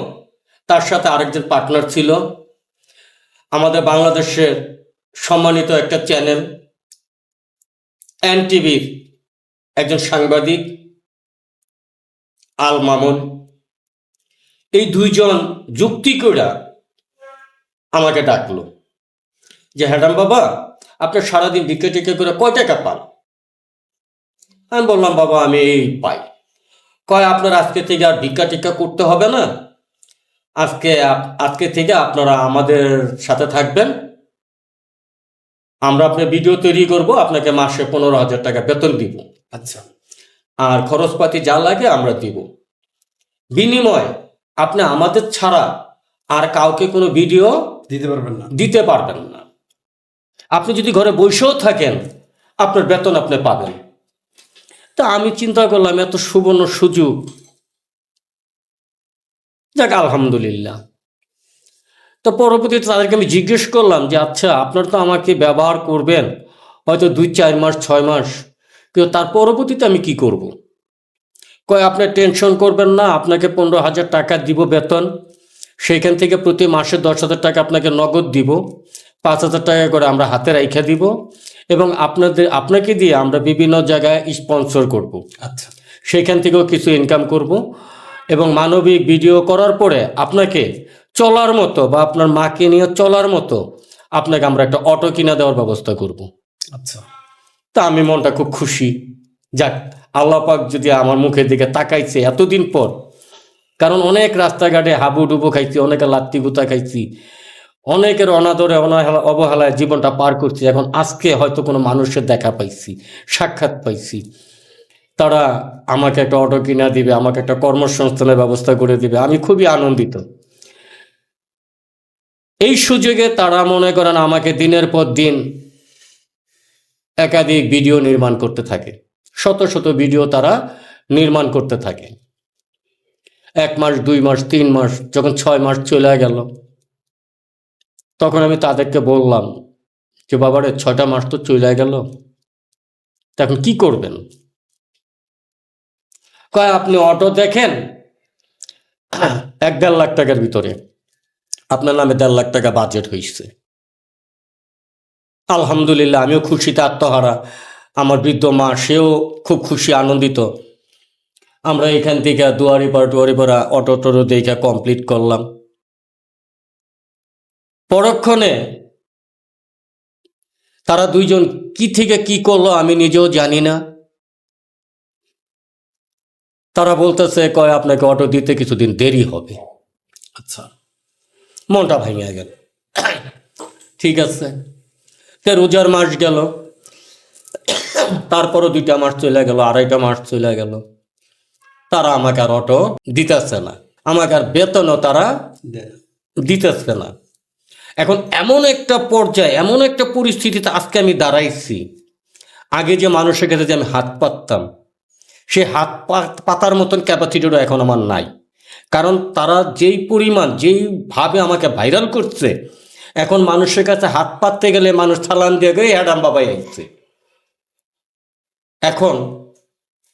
তার সাথে আরেকজন পার্টনার ছিল আমাদের বাংলাদেশের সম্মানিত একটা চ্যানেল এনটিভির একজন সাংবাদিক আল মামুন। এই দুইজন যুক্তি করে আমাকে ডাকলো যে হ্যাডাম বাবা, আপনি সারাদিন ভিক্ষা টিক্ষা করে কয় টাকা পান? আমি বললাম বাবা আমি এই পাই। কয় আপনার আজকে থেকে আর ভিক্ষা টিক্ষা করতে হবে না, আজকে থেকে আপনারা আমাদের সাথে থাকবেন, আমরা আপনার ভিডিও তৈরি করব, আপনাকে মাসে 15,000 টাকা বেতন দিব। আচ্ছা, আর খরচপাতি যা লাগে আমরা দিব। বিনিময় আপনি আমাদের ছাড়া আর কাউকে কোনো ভিডিও দিতে পারবেন না। আপনি যদি ঘরে বসেও থাকেন আপনার বেতন আপনি পাবেন। তা আমি চিন্তা করলাম এত সুবর্ণ সুযোগ, যাক আলহামদুলিল্লাহ। তো পরবর্তীতে তাদেরকে আমি জিজ্ঞেস করলাম যে আচ্ছা আপনারা তো আমাকে ব্যবহার করবেন হয়তো 2-4 মাস 6 মাস, কিন্তু তার পরবর্তীতে আমি কি করব? কয় আপনি টেনশন করবেন না, আপনাকে 15,000 টাকা দিব বেতন, সেইখান থেকে প্রতি মাসে 10,000 টাকা আপনাকে নগদ দিব, 5,000 টাকা করে আমরা হাতে রাইখা দিব, এবং আপনাকে দিয়ে আমরা বিভিন্ন জায়গায় স্পন্সর করব। আচ্ছা, সেইখান থেকেও কিছু ইনকাম করব, এবং মানবিক ভিডিও করার পরে আপনাকে চলার মতো বা আপনার মাকে নিয়ে চলার মতো আপনাকে আমরা একটা অটো কিনা দেওয়ার ব্যবস্থা করব। আচ্ছা, তা আমি মনটা খুব খুশি, যাক আল্লাহ পাক যদি আমার মুখের দিকে তাকাইছে এতদিন পর। কারণ অনেক রাস্তাঘাটে হাবুডুবু খাইছি, অনেকে লাত্তি গুতা খাইছি, অনেকের অনাদরে অবহেলায় জীবনটা পার করছি। এখন আজকে হয়তো কোনো মানুষের দেখা পাইছি, সাক্ষাৎ পাইছি, তারা আমাকে একটা অটো কিনা দিবে, আমাকে একটা কর্মসংস্থানের ব্যবস্থা করে দিবে, আমি খুবই আনন্দিত। এই সুযোগে তারা মনে করেন আমাকে দিনের পর দিন একাধিক ভিডিও নির্মাণ করতে থাকে, শত শত ভিডিও তারা নির্মাণ করতে থাকে। 1 মাস, 2 মাস, 3 মাস, যখন 6 মাস চলে গেল, তখন আমি তাদেরকে বললাম যে বাবারে 6টা মাস তো চলে গেল, এখন কি করবেন? কয় আপনি অটো দেখেন 1-1.5 লাখ টাকার ভিতরে আপনার নামে 1.5 লাখ টাকা বাজেট হয়েছে। আলহামদুলিল্লাহ, আমিও খুশিতে আত্মহারা, আমার বৃদ্ধ মা সেও খুব খুশি, আনন্দিত। আমরা এখান থেকে দুয়ারিপাড়া অটো টটো দেখে কমপ্লিট করলাম। পরক্ষণে তারা দুইজন কি থেকে কি করলো আমি নিজেও জানি না। তারা বলতেছে কয় আপনাকে অটো দিতে কিছুদিন দেরি হবে। আচ্ছা, মনটা ভেঙে গেল। ঠিক আছে, রোজার মাস গেল, তারপরও 2টা মাস চলে গেল, 2.5টা মাস চলে গেল, তারা আমাকে আর অটো দিতেছে না, আমাকে আর বেতনও তারা দিতেছে না। এখন এমন একটা পর্যায়ে, এমন একটা পরিস্থিতিতে আজকে আমি দাঁড়াইছি, আগে যে মানুষের কাছে যে আমি হাত পাততাম, সে হাত পাতার মতন ক্যাপাসিটিও এখন আমার নাই। কারণ তারা যেই পরিমাণ, যেইভাবে আমাকে ভাইরাল করছে, এখন মানুষের কাছে হাত পাততে গেলে মানুষ সালাম দিয়ে গিয়ে অ্যাডাম বাবাই আসছে। এখন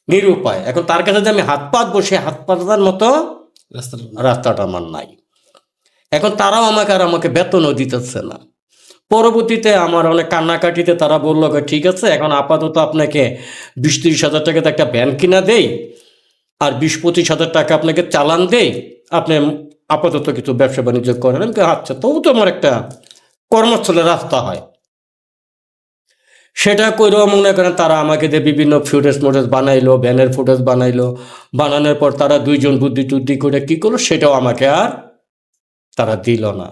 নিরুপায়, এখন তার কাছে যে আমি হাত পাতবো, সে হাত পাতার মতো রাস্তাটা আমার নাই। এখন তারাও আমাকে বেতনও দিতেছে না। পরবর্তীতে আমার অনেক কান্নাকাটিতে তারা বললো ঠিক আছে, এখন আপাতত আপনাকে 20-30 হাজার টাকাতে একটা ভ্যান কিনা দেই, আর 20-25 হাজার টাকা আপনাকে চালান দেই, আপনি আপাতত কিছু ব্যবসা বাণিজ্য করেন। আমি আচ্ছা, তবু তো আমার একটা কর্মস্থলের রাস্তা হয়। সেটা করেও মনে করেন তারা আমাকে দিয়ে বিভিন্ন ফুটেজ বানাইলো, ভ্যানের ফুটেজ বানাইলো। বানানোর পর তারা দুইজন বুদ্ধি টুদ্ধি করে কি করলো, সেটাও আমাকে আর তারা দিল না।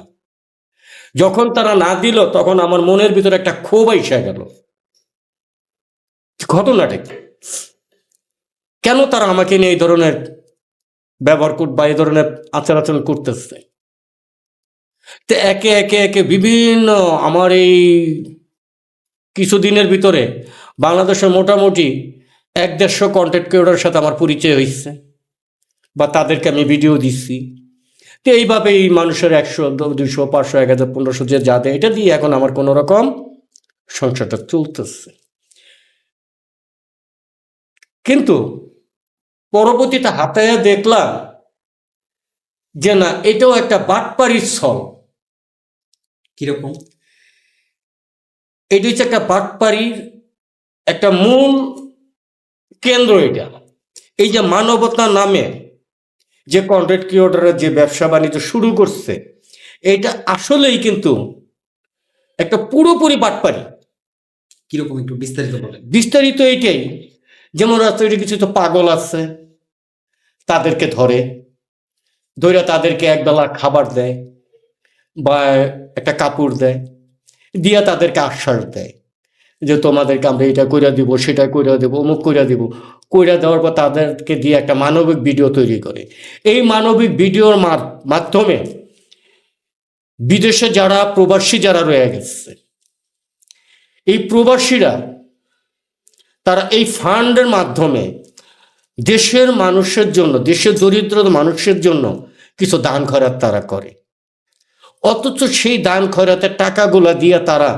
যখন তারা না দিল, তখন আমার মনের ভিতরে একটা ক্ষোভ এসে গেল। ঘটনাটা কি? কেন তারা আমাকে নিয়ে এই ধরনের ব্যবহার বা এই ধরনের আচরণ করতেছে? তো একে একে একে বিভিন্ন আমার এই কিছুদিনের ভিতরে বাংলাদেশের মোটামুটি 100-150 কন্টেন্ট ক্রিয়েটরের সাথে আমার পরিচয় হয়েছে, বা তাদেরকে আমি ভিডিও দিচ্ছি। তো এইভাবেই মানুষের 100, 200, 500, 1000, 1500 যে যা দেয়, এটা দিয়ে এখন আমার কোনো রকম সংসারটা চলতেছে। কিন্তু পরবর্তীতে হাতায় দেখলাম যে না, এটাও একটা বাটপাড়ির ছল। কিরকম? এটা হচ্ছে একটা বাটপাড়ির একটা মূল কেন্দ্র। এটা এই যে মানবতা নামে যে কন্টেন্ট ক্রিয়েটররা যে ব্যবসা বাণিজ্য শুরু করছে, এটা আসলেই কিন্তু একটা পুরোপুরি বাটপাড়ি। কিরকম একটু বিস্তারিত বলেন। বিস্তারিত এইটাই, যেমন রাস্তায় কিছু তো পাগল আছে, তাদেরকে ধরে তাদেরকে একবেলা খাবার দেয় বা একটা কাপড় দেয়, দিয়া তাদেরকে আশ্বাস দেয় যে তোমাদেরকে আমরা এটা কইরা দিব, সেটা কইরা দেবো, অমুক কইরা দিব। কইরা দেওয়ার পর তাদেরকে দিয়ে একটা মানবিক ভিডিও তৈরি করে। এই মানবিক ভিডিওর মাধ্যমে বিদেশে যারা প্রবাসী যারা রয়ে গেছে, এই প্রবাসীরা তারা এই ফান্ডের মাধ্যমে দেশের মানুষের জন্য, দেশের দরিদ্র মানুষের জন্য কিছু দান খয়রাত তারা করে। অথচ সেই দান খয়রাতের টাকাগুলা দিয়ে তারা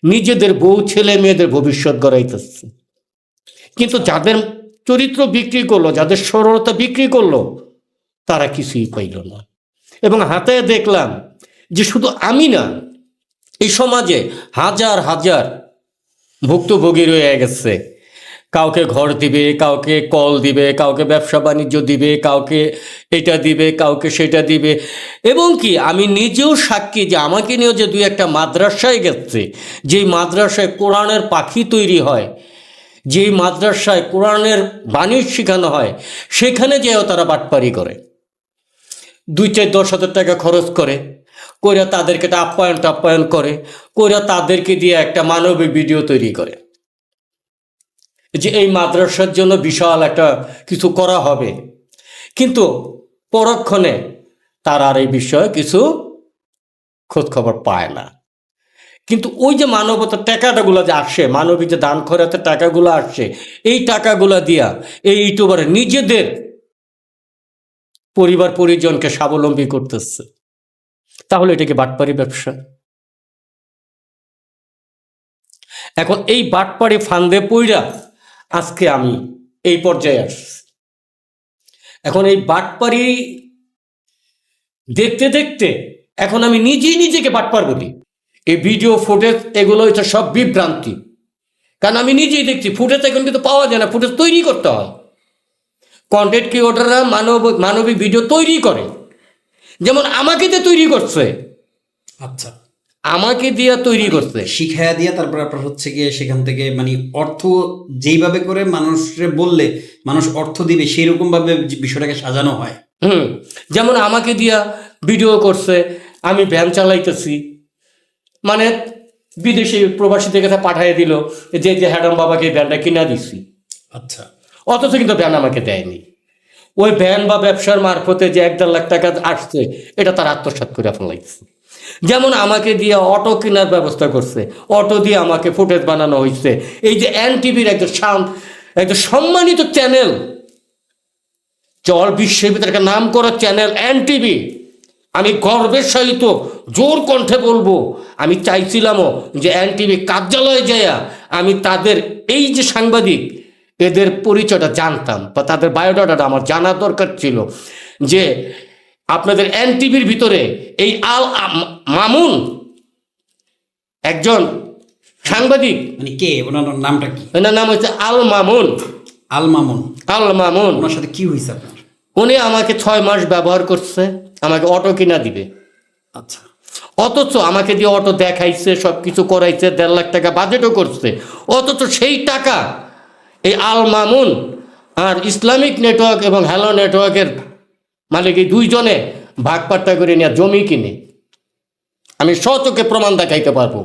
নিজেদের বউ ছেলে মেয়েদের ভবিষ্যৎ গড়াইতেছে। কিন্তু যাদের চরিত্র বিক্রি করলো, যাদের সরলতা বিক্রি করলো, তারা কিছুই পাইল না। এবং হাতে দেখলাম যে শুধু আমি না, এই সমাজে হাজার হাজার ভুক্তভোগী রয়ে গেছে। কাউকে ঘর দিবে, কাউকে কল দিবে, কাউকে ব্যবসা বাণিজ্য দিবে, কাউকে এটা দিবে, কাউকে সেটা দিবে। এবং কি আমি নিজেও সাক্ষী যে আমাকে নিয়েও যে 2-1টা মাদ্রাসায় গেছে, যেই মাদ্রাসায় কোরআনের পাখি তৈরি হয়, যেই মাদ্রাসায় কোরআনের বাণী শেখানো হয়, সেখানে যেও তারা বাটপারি করে। 2-4-10 হাজার টাকা খরচ করে কইরা তাদেরকে একটা আপ্যায়ন করে, কইরা তাদেরকে দিয়ে একটা মানবিক ভিডিও তৈরি করে যে এই মাদ্রাসার জন্য বিশাল একটা কিছু করা হবে, কিন্তু পরক্ষণে তার আর এই বিষয়ে কিছু খোঁজ খবর পায় না। কিন্তু ওই যে মানবতার টাকাগুলো যে আসে, মানবিক যে দান খয়রাতের টাকাগুলো আসছে, এই টাকাগুলো দিয়া এই ইউটিউবার নিজেদের পরিবার পরিজনকে স্বাবলম্বী করতেছে। তাহলে এটাকে বাটপারি ব্যবসা। এখন এই বাটপারি ফান্দে পইরা আজকে আমি এই পর্যায়ে আসছি। এখন এই বাটপারি দেখতে দেখতে এখন আমি নিজেই নিজেকে বাটপার বলি। এই ভিডিও ফুটেজ এগুলো হচ্ছে সব বিভ্রান্তি, কারণ আমি নিজেই দেখছি ফুটেজ এখন কিন্তু পাওয়া যায় না, ফুটেজ তৈরি করতে হয়। কন্টেন্ট ক্রিয়েটররা মানবিক ভিডিও তৈরি করে, যেমন আমাকে দিয়ে তৈরি করছে, আচ্ছা, আমাকে দিয়ে তৈরি করছে, শিখাইয়া দিয়া তারপর আপনার হচ্ছে গিয়ে সেখান থেকে মানে অর্থ যেইভাবে করে মানুষরে বললে মানুষ অর্থ দিবে সেই রকম ভাবে বিষয়টাকে সাজানো হয়। যেমন আমাকে দিয়া ভিডিও করছে, আমি ভ্যান চালাইতেছি, মানে বিদেশি প্রবাসীদের কাছে পাঠিয়ে দিল যে যে হ্যাডাম বাবাকে ভ্যানটা কিনা দিচ্ছি। আচ্ছা, অথচ কিন্তু ভ্যান আমাকে দেয়নি। ওই ভ্যান বা ব্যবসার মারফতে যে 1-1.5 লাখ টাকা আসছে এটা তার আত্মসাৎ করে ফেলাইছে। যেমন আমাকে দিয়ে অটো কেনার ব্যবস্থা করছে, অটো দিয়ে আমাকে ফুটেজ বানানো হয়েছে। এই যে এনটিভির একজন সম্মানিত চ্যানেল, চল বিশ্বের ভিতরে একটা নাম করা চ্যানেল এনটিভি, আমি গর্বের সহিত জোর কণ্ঠে বলবো, আমি চাইছিলামও যে এনটিভি কার্যালয়ে যাইয়া আমি তাদের এই যে সাংবাদিক এদের পরিচয়টা জানতাম বা তাদের বায়োডাটাটা আমার জানার দরকার ছিল, যে আপনাদের এনটিভির ভিতরে এই আল মামুন একজন সাংবাদিক, মানে কে, ওনার নামটা কি? ওনার নাম হচ্ছে আল মামুন। আল মামুন। আল মামুন, ওনার সাথে কি হয়েছে আপনার? উনি আমাকে 6 মাস ব্যবহার করছে, আমাকে অটো কিনা দিবে। আচ্ছা, অথচ আমাকে দিয়ে অটো দেখাইছে, সব কিছু করাইছে, 1.5 লাখ টাকা বাজেটও করছে। অথচ সেই টাকা এই আল মামুন আর ইসলামিক নেটওয়ার্ক এবং হ্যালো নেটওয়ার্কের মালিক এই দুইজনে ভাগ পাট্টা করে নিয়ে জমি কিনে, আমি স্বচক্ষে প্রমাণ দেখাইতে পারবো।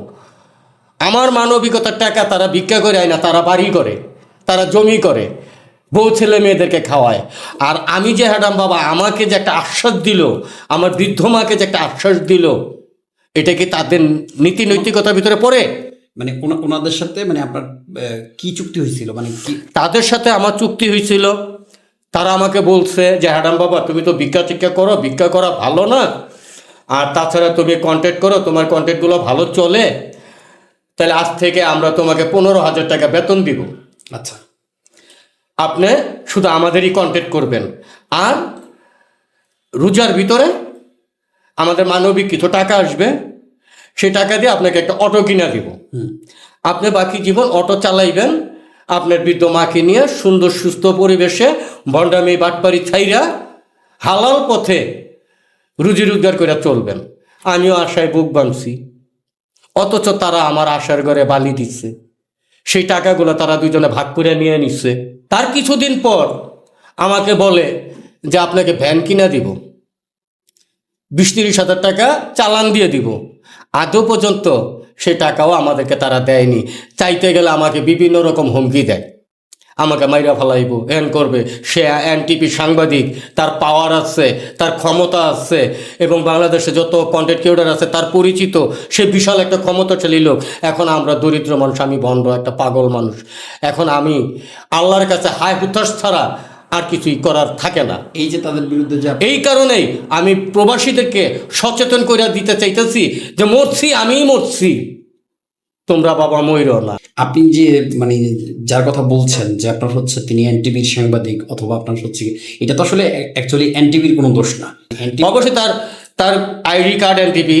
আমার মানবিকতার টাকা তারা ভিক্ষা করে আয় না, তারা বাড়ি করে, তারা জমি করে, বউ ছেলে মেয়েদেরকে খাওয়ায়। আর আমি যে হ্যাডাম বাবা আমাকে যে একটা আশ্বাস দিল, আমার বৃদ্ধ মাকে যে একটা আশ্বাস দিল, এটা কি তাদের নীতি নৈতিকতার ভিতরে পড়ে? মানে ওনাদের সাথে মানে আপনার কি চুক্তি হয়েছিল, মানে কি? তাদের সাথে আমার চুক্তি হয়েছিল, তারা আমাকে বলছে যে হ্যাডাম বাবা তুমি তো ভিক্ষা টিক্ষা করো, ভিক্ষা করা ভালো না, আর তাছাড়া তুমি কন্টেন্ট করো, তোমার কন্টেন্টগুলো ভালো চলে, তাহলে আজ থেকে আমরা তোমাকে 15,000 টাকা বেতন দিব। আচ্ছা, আপনি শুধু আমাদেরই কন্টেন্ট করবেন, আর রোজার ভিতরে আমাদের মানবিক কিছু টাকা আসবে, সেই টাকা দিয়ে আপনাকে একটা অটো কিনা দিব। আপনি বাকি জীবন অটো চালাইবেন, আপনার বৃদ্ধ মাকে নিয়ে সুন্দর সুস্থ পরিবেশে ভণ্ডামি বাটপারি ছাইরা হালাল পথে রুজি রোজগার করে চলবেন। আমিও আশায় বুক বাঁধছি, অথচ তারা আমার আশার ঘরে বালি দিচ্ছে। সেই টাকাগুলো তারা দুজনে ভাগ করে নিয়ে নিচ্ছে। তার কিছুদিন পর আমাকে বলে যে আপনাকে ভ্যান কিনা দিব, 20-30 হাজার টাকা চালান দিয়ে দিব। আদৌ পর্যন্ত সে টাকাও আমাদেরকে তারা দেয়নি। চাইতে গেলে আমাকে বিভিন্ন রকম হুমকি দেয়, আমাকে মাইরা ফেলাইব, এন করবে। সে এনটিভি সাংবাদিক, তার পাওয়ার আছে, তার ক্ষমতা আছে, এবং বাংলাদেশে যত কন্টেন্ট ক্রিয়েটর আছে তার পরিচিত, সে বিশাল একটা ক্ষমতাশালী লোক। এখন আমরা দরিদ্র মানুষ, আমি ভণ্ড একটা পাগল মানুষ। এখন আমি আল্লাহর কাছে হায় হুতাশ ছাড়া আর কিছুই করার থাকে না। এই যে তাদের বিরুদ্ধে যে এই কারণেই আমি প্রবাসীদেরকে সচেতন করে দিতে চাইতেছি যে মরছি, আমিই মরছি, তোমরা বাবা মইরো না। আপনি যে মানে যার কথা বলছেন যে আপনার হচ্ছে তিনি এনটিভির সাংবাদিক, অথবা আপনার হচ্ছে এটা তো আসলে অ্যাকচুয়ালি এনটিভির কোনো দোষ না। অবশ্যই তার আইডি কার্ড এনটিভি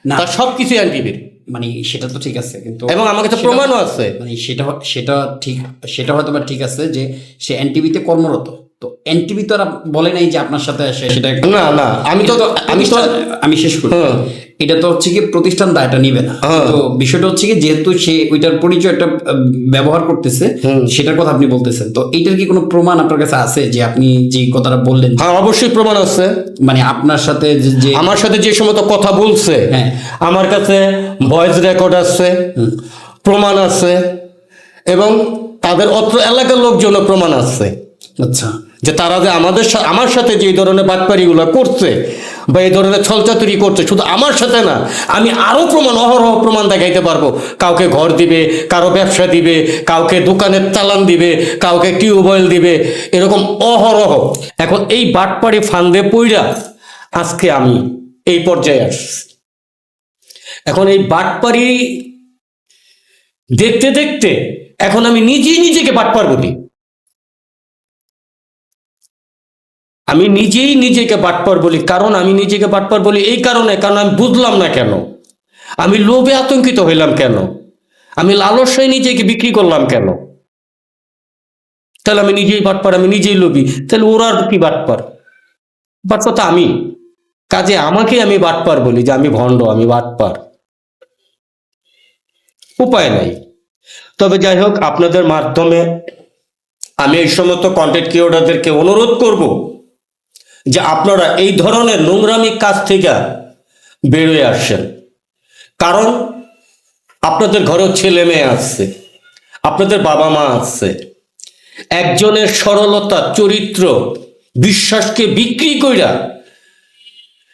না, তার সব কিছু এনটিভির, মানে সেটা তো ঠিক আছে, কিন্তু এবং আমার কাছে প্রমাণও আছে। মানে সেটা ঠিক, সেটা হয়তো বা ঠিক আছে যে সে এনটিভিতে কর্মরত, তো এনটিভি তো আর বলে নাই যে আপনার সাথে আসে সেটা। না, আমি শেষ করি। এটা তো হচ্ছে কি প্রতিষ্ঠান দায়টা নিবে না। তো বিষয়টা হচ্ছে কি যেহেতু সে ওইটার পরিচয়টা ব্যবহার করতেছে সেটার কথা আপনি বলতেছেন, তো এইটার কি কোনো প্রমাণ আপনার কাছে আছে যে আপনি যে কথাটা বললেন? হ্যাঁ, অবশ্যই প্রমাণ আছে। মানে আপনার সাথে যে আমার সাথে যে সমস্ত কথা বলছে, আমার কাছে ভয়েস রেকর্ড আছে, প্রমাণ আছে, এবং তাদের অত্র এলাকার লোকজনও প্রমাণ আছে। আচ্ছা, যে তারা যে আমার সাথে যে ধরনের বাটপারিগুলো করছে বা এই ধরনের ছলচাতুরি করছে, শুধু আমার সাথে না, আমি আরো অহরহ প্রমাণ দেখাইতে পারবো। কাউকে ঘর দিবে, কারো ব্যবসা দিবে, কাউকে দোকানের চালান দিবে, কাউকে টিউবওয়েল দিবে, এরকম অহরহ। এখন এই বাটপারি ফান্দে পইরা আজকে আমি এই পর্যায়ে আসছি। এখন এই বাটপারি দেখতে দেখতে এখন আমি নিজেই নিজেকে বাটপার বলি। আমি নিজেই নিজেকে বাটপার বলি। কারণ আমি নিজেকে বাটপার বলি এই কারণে, কারণ আমি বুঝলাম না কেন, আমি লোভে আতঙ্কিত হইলাম কেন, আমি লালসায় নিজেকে বিক্রি করলাম কেন। তাহলে আমি নিজেই বাটপার, আমি নিজেই লোভী, তাহলে ওরা কি বাটপার? বাটপার তো আমি। কাজে আমাকে আমি বাটপার বলি যে আমি ভণ্ড, আমি বাটপার। উপায় নাই। তবে যাই হোক, আপনাদের মাধ্যমে আমি এই সমস্ত কন্টেন্ট ক্রিয়েটরদেরকে অনুরোধ করব যে আপনারা এই ধরনের নোংরামি কাজ থেকে বেরোয় আসেন। কারণ আপনাদের ঘরেও ছেলে মেয়ে আসছে, আপনাদের বাবা মা আসছে। একজনের সরলতা, চরিত্র, বিশ্বাসকে বিক্রি কইরা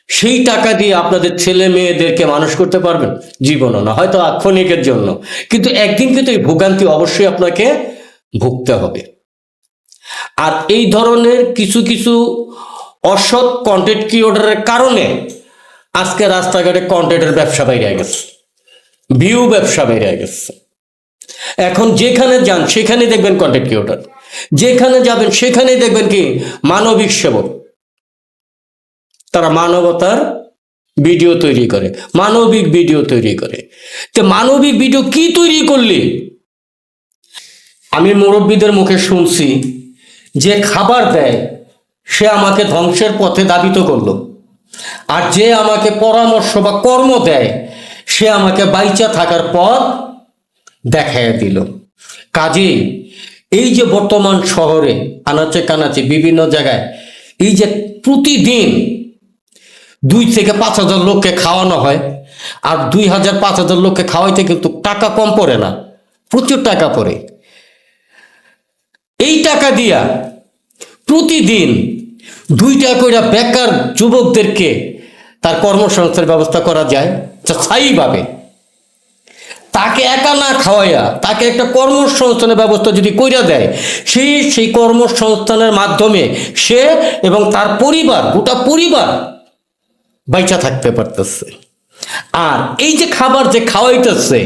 সেই টাকা দিয়ে আপনাদের ছেলে মেয়েদেরকে মানুষ করতে পারবেন? জীবনও না, হয়তো ক্ষণিকের জন্য, কিন্তু একদিন কিন্তু এই ভোগান্তি অবশ্যই আপনাকে ভুগতে হবে। আর এই ধরনের কিছু কিছু অসৎ কন্টেন্ট ক্রিয়েটরের কারণে আজকে রাস্তাঘাটে কন্টেন্টের ব্যবসা বাইরে গেছে, ভিউ ব্যবসা বাইরে গেছে। এখন যেখানে যান সেখানে দেখবেন কন্টেন্ট ক্রিয়েটর, যেখানে যাবেন সেখানে দেখবেন কি মানবিক সেবক। তারা মানবতার ভিডিও তৈরি করে, মানবিক ভিডিও তৈরি করে। তো মানবিক ভিডিও কি তৈরি করলি? আমি মুরব্বীদের মুখে শুনছি যে খাবার দেয় সে আমাকে ধ্বংসের পথে ধাবিত করলো, আর যে আমাকে পরামর্শ বা কর্ম দেয় সে আমাকে বাইচা থাকার পথ দেখাইয়া দিল। কাজেই এই যে বর্তমান শহরে আনাচে কানাচে বিভিন্ন জায়গায় এই যে প্রতিদিন 2 থেকে 5,000 লোককে খাওয়ানো হয়, আর 2,000 5,000 লোককে খাওয়াইতে কিন্তু টাকা কম পড়ে না, প্রচুর টাকা পড়ে। এই টাকা দিয়া প্রতিদিন 2 টাকা করে বেকার যুবকদেরকে তার কর্মসংস্থানের ব্যবস্থা করা যায় স্থায়ীভাবে। তাকে একা না খাওয়াইয়া তাকে একটা কর্মসংস্থানের ব্যবস্থা যদি কইরা দেয়, সেই কর্মসংস্থানের মাধ্যমে সে এবং তার পরিবার, গোটা পরিবার বাইচা থাকতে পারতেছে। আর এই যে খাবার যে খাওয়াইতেছে,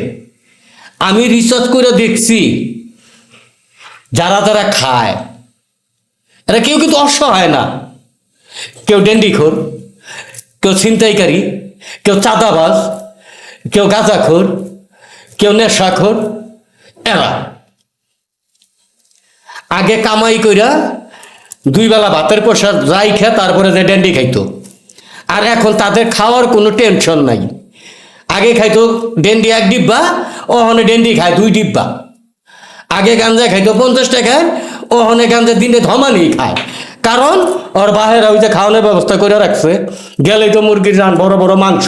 আমি রিসার্চ করে দেখছি যারা যারা খায় এরা কেউ কিন্তু অসহায় না। কেউ ডেন্ডিখোর, কেউ ছিনতাইকারী, কেউ চাঁদাবাজ, কেউ গাঁজাখোর, কেউ নেশাখোর। এরা আগে কামাই কইরা 2 বেলা ভাতের পয়সা রাইখা তারপরে যে ডেন্ডি খাইতো, আর এখন তাদের খাওয়ার কোনো টেনশন নাই। আগে খাইতো ডেন্ডি 1 ডিব্বা, ওখানে ডেন্ডি খায় 2 ডিব্বা। আগে গাঞ্জা খাইতো 50 টাকায়, ওখানে গাঞ্জা দিনে ধমানি খায়। কারণ ওর বাহেরা ওই যে খাওয়ানোর ব্যবস্থা করে রাখছে, গেলেই তো মুরগির রান, বড় বড় মাংস।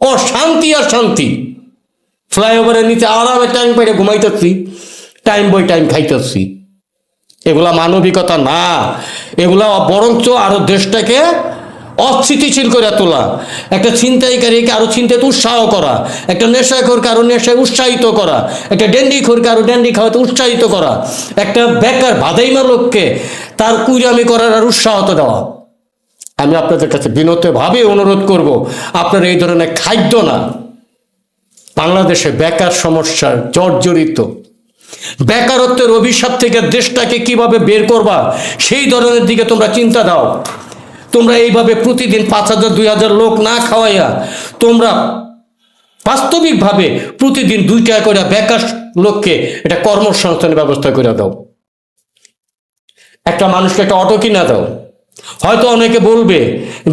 ও শান্তি আর শান্তি। ফ্লাইওভারের নিচে আরামে টাইম পেয়ে ঘুমাইতেছি, টাইম বই টাইম খাইতেছি। এগুলা মানবিকতা না, এগুলা বরঞ্চ আরো দেশটাকে অস্থিতিশীল করে তোলা। একটা ছিনতাইকারীকে আরো ছিনতাইতে উৎসাহ করা, একটা নেশাখোরকে আরো নেশায় উৎসাহিত করা, একটা ডেন্ডিখোরকে আরো ডেন্ডি খাওয়াতে উৎসাহিত করা, একটা বেকার ভাদাইমা লোককে তার কুইরামি করার আর উৎসাহত দেওয়া। আমি আপনাদের কাছে বিনতভাবে অনুরোধ করব, আপনারা এই ধরনের খাদ্য না। বাংলাদেশে বেকার সমস্যার জর্জরিত, বেকারত্বের অভিশাপ থেকে দেশটাকে কিভাবে বের করবা সেই ধরনের দিকে তোমরা চিন্তা দাও। তোমরা এইভাবে প্রতিদিন 5,000 2,000 লোক না খাওয়াইয়া তোমরা বাস্তবিকভাবে প্রতিদিন 2 টাকা করে বেকার লোককে এটা কর্মসংস্থানের ব্যবস্থা করে দাও। একটা মানুষকে একটা অটো কিনা দাও, হয়তো অনেকে বলবে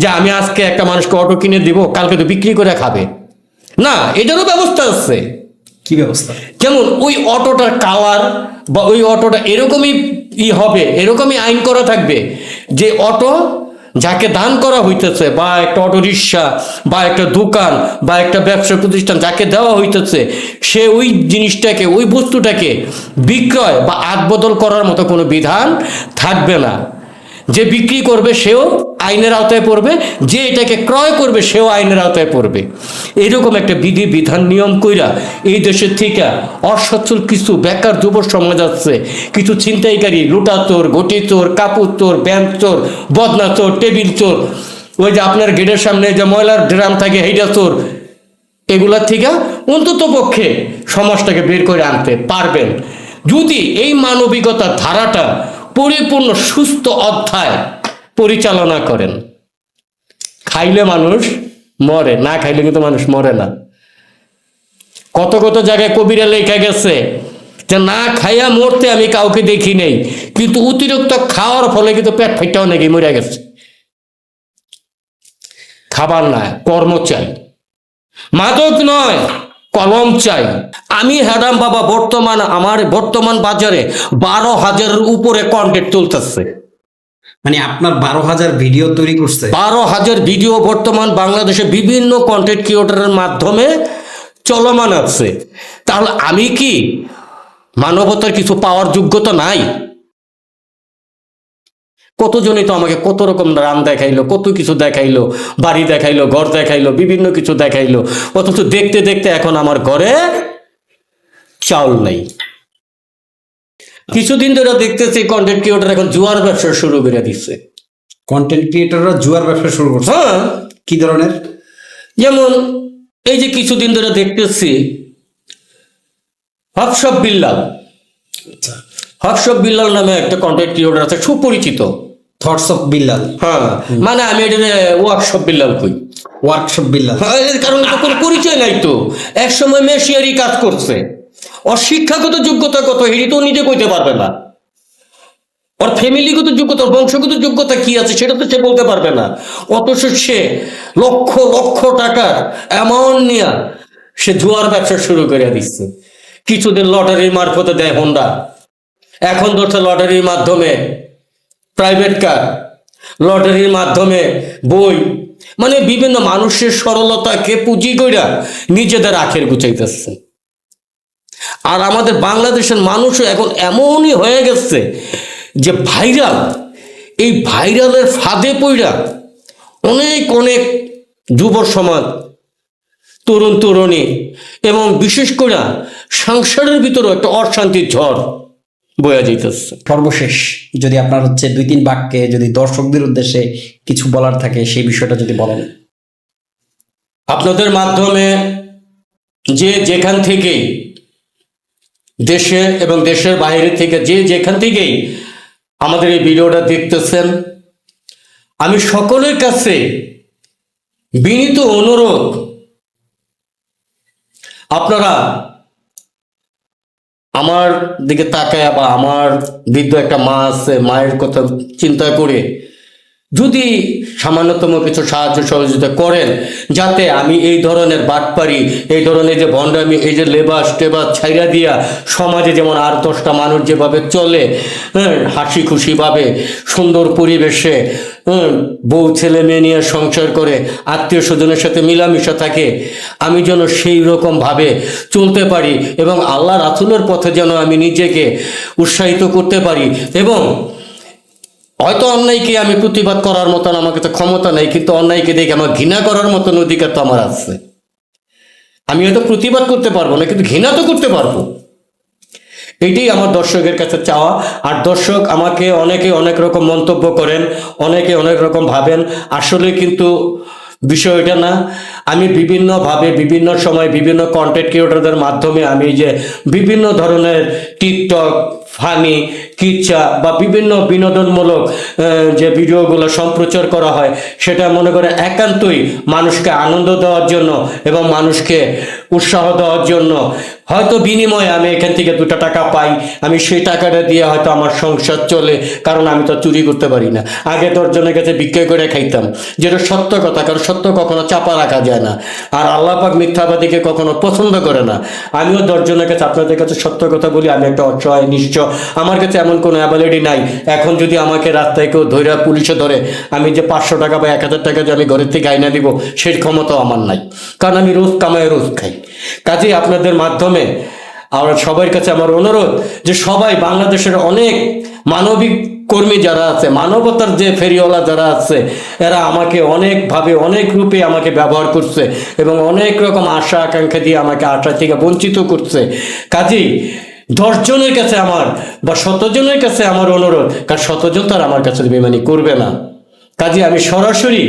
যে আমি আজকে একটা মানুষকে অটো কিনে দিব, কালকে তো বিক্রি করে খাবে। না, এটারও ব্যবস্থা আছে। কি ব্যবস্থা? যেমন ওই অটোটার কালার বা ওই অটোটা এরকমই হবে, এরকমই আইন করা থাকবে যে অটো যাকে দান করা হইতেছে, বা একটা অটো রিক্সা বা একটা দোকান বা একটা ব্যবসা প্রতিষ্ঠান যাকে দেওয়া হইতেছে, সে ওই জিনিসটাকে, ওই বস্তুটাকে বিক্রয় বা আদবদল করার মতো কোনো বিধান থাকবে না। যে বিক্রি করবে সেও আইনের আওতায় পড়বে, যে এটাকে ক্রয় করবে সেও আইনের আওতায় পড়বে। এরকম একটা বিধি বিধান নিয়ম কইরা এই দেশের থেকে অসচ্ছল কিছু বেকার যুব সমাজ আছে, কিছু ছিনতাইকারী, লুটা চোর, ঘটি চোর, কাপড় চোর, ব্যাংক চোর, বদনা চোর, টেবিল চোর, ওই যে আপনার গেটের সামনে যে ময়লার ড্রাম থাকে হেইডা চোর, এগুলার থেকে অন্তত পক্ষে সমাজটাকে বের করে আনতে পারবেন যদি এই মানবিকতার ধারাটা পরিপূর্ণ সুস্থ অধ্যায় পরিচালনা করেন। খাইলে মানুষ মরে, না খাইলে কিন্তু মানুষ মরে না। কত কত জায়গায় কবিরা লেখা গেছে যে না খাইয়া মরতে আমি কাউকে দেখি নেই, কিন্তু অতিরিক্ত খাওয়ার ফলে কিন্তু পেট ফাইটা অনেকেই মরে গেছে। খাবার না, কর্ম চাই, মাদক নয়, কলম চাই। আমি হ্যাডাম বাবা আমার বর্তমান বাজারে 12,000-এর উপরে কন্টেন্ট চলতেছে। মানে আপনার 12,000 ভিডিও তৈরি করছে? 12,000 ভিডিও বর্তমান বাংলাদেশে বিভিন্ন কন্টেন্ট ক্রিয়েটরের মাধ্যমে চলমান আছে। তাহলে আমি কি মানবতার কিছু পাওয়ার যোগ্যতা নাই? কতজনই তো আমাকে কত রকম রান দেখাইলো, কত কিছু দেখাইলো, বাড়ি দেখাইলো, ঘর দেখাইলো, বিভিন্ন কিছু দেখাইলো, অথচ দেখতে দেখতে এখন আমার ঘরে চাউল নাই। কিছুদিন ধরে দেখতেছি কন্টেন্ট ক্রিয়েটর এখন জুয়ার ব্যবসা শুরু করে দিচ্ছে। কন্টেন্ট ক্রিয়েটররা জুয়ার ব্যবসা শুরু করছে? হ্যাঁ। কি ধরনের? যেমন এই যে কিছুদিন ধরে দেখতেছি হকশপ বিল্লাল, হকশপ বিল্লাল নামে একটা কন্টেন্ট ক্রিয়েটর আছে, সুপরিচিত। Thoughts of Billal? হ্যাঁ, মানে আমি এটা ওয়ার্কশপ বিল্লাল কই। ওয়ার্কশপ বিল্লাল? এর কারণ তো কোনো পরিচয় নাই তো। এক সময় মেশিয়ারি কাজ করছে, ওর শিক্ষাগত যোগ্যতা কত এটি তো নিজে কইতে পারবে না। ওর ফ্যামিলিগত যোগ্যতা, ওর বংশগত যোগ্যতা কি আছে সেটা তো সে বলতে পারবে না। অথচ সে লক্ষ লক্ষ টাকার অ্যামাউন্ট নিয়ে সে জুয়ার ব্যবসা শুরু করে দিচ্ছে। কিছুদিন লটারির মারফতে দেয় হোন্ডা, এখন ধরছে লটারির মাধ্যমে প্রাইভেট কার, লটারির মাধ্যমে বই, মানে বিভিন্ন মানুষের সরলতাকে পুঁজি কইরা নিজেদের আখের গুছাইতেছে। আর আমাদের বাংলাদেশের মানুষও এখন এমনই হয়ে গেছে যে ভাইরাল, এই ভাইরালের ফাঁদে পইরা অনেক অনেক যুব সমাজ, তরুণ তরুণী এবং বিশেষ করে সংসারের ভিতরে একটা অশান্তির ঝড় বয়ে যাইতেছে। সর্বশেষ যদি আপনার 2-3 বাক্যে যদি দর্শকদের উদ্দেশ্যে কিছু বলার থাকে সেই বিষয়টা যদি বলেন। আপনাদের মাধ্যমে যে যেখান থেকেই, দেশে এবং দেশের বাইরে থেকে যে যেখান থেকেই আমাদের এই ভিডিওটা দেখতেছেন, আমি সকলের কাছে বিনীত অনুরোধ, আপনারা আমার দিকে তাকায় বা আমার বৃদ্ধ একটা মা আছে, মায়ের কথা চিন্তা করে যদি সামান্যতম কিছু সাহায্য সহযোগিতা করেন, যাতে আমি এই ধরনের বাটপারি, এই ধরনের যে ভণ্ডামি, এই যে লেবাস টেবাস ছাইরা দিয়া সমাজে যেমন আর 10টা মানুষ যেভাবে চলে, হাসি খুশিভাবে সুন্দর পরিবেশে, বউ ছেলে মেয়ে নিয়ে সংসার করে আত্মীয় স্বজনের সাথে মিলামিশা থাকে, আমি যেন সেই রকমভাবে চলতে পারি এবং আল্লাহ রাসূলের পথে যেন আমি নিজেকে উৎসাহিত করতে পারি। এবং হয়তো অন্যায়কে আমি প্রতিবাদ করার মতন আমাকে তো ক্ষমতা নেই, কিন্তু অন্যায়কে দেখে আমার ঘৃণা করার মতন অধিকার তো আমার আছে। আমি হয়তো প্রতিবাদ করতে পারবো না, কিন্তু ঘৃণা তো করতে পারবো। এটাই আমার দর্শকের কাছে চাওয়া। আর দর্শক আমাকে অনেকে অনেক রকম মন্তব্য করেন, অনেকে অনেক রকম ভাবেন, আসলে কিন্তু বিষয় এটা না। আমি বিভিন্নভাবে বিভিন্ন সময় বিভিন্ন কন্টেন্ট ক্রিয়েটরদের মাধ্যমে আমি যে বিভিন্ন ধরনের টিকটক, ফানি কিচ্ছা বা বিভিন্ন বিনোদনমূলক যে ভিডিওগুলো সম্প্রচার করা হয়, সেটা মনে করে একান্তই মানুষকে আনন্দ দেওয়ার জন্য এবং মানুষকে উৎসাহ দেওয়ার জন্য। হয়তো বিনিময়ে আমি এখান থেকে 2টা টাকা পাই, আমি সেই টাকাটা দিয়ে হয়তো আমার সংসার চলে, কারণ আমি তো চুরি করতে পারি না। আগে 10 জনের কাছে ভিক্ষা করে খাইতাম, যেটা সত্য কথা, কারণ সত্য কখনো চাপা রাখা যায় না, আর আল্লাহ পাক মিথ্যাবাদীকে কখনো পছন্দ করে না। আমিও 10 জনের কাছে, আপনাদের কাছে সত্য কথা বলি, আমি একটা অসহায় নিঃস্ব, আমার কাছে এমন কোনো অ্যাবিলিটি নাই। এখন যদি আমাকে রাস্তায় কেউ ধরে পুলিশে ধরে, আমি যে 500 টাকা বা 1000 টাকা যে আমি ঘরের থেকে আইনা দিব, সেই ক্ষমতাও আমার নাই, কারণ আমি রোজ কামাই রোজ খাই। কাজেই আপনাদের মাধ্যমে আর সবার কাছে আমার অনুরোধ যে সবাই বাংলাদেশের অনেক মানবিক কর্মী যারা আছে, মানবতার যে ফেরিওয়ালা যারা আছে, এরা আমাকে অনেকভাবে অনেক রূপে আমাকে ব্যবহার করছে এবং অনেক রকম আশা আকাঙ্ক্ষা দিয়ে আমাকে আশা থেকে বঞ্চিত করছে। কাজেই 10 জনের কাছে আমার বা 100 জনের কাছে আমার অনুরোধ, কারণ 100 জন তার আমার কাছে বেইমানি করবে না। কাজে আমি সরাসরি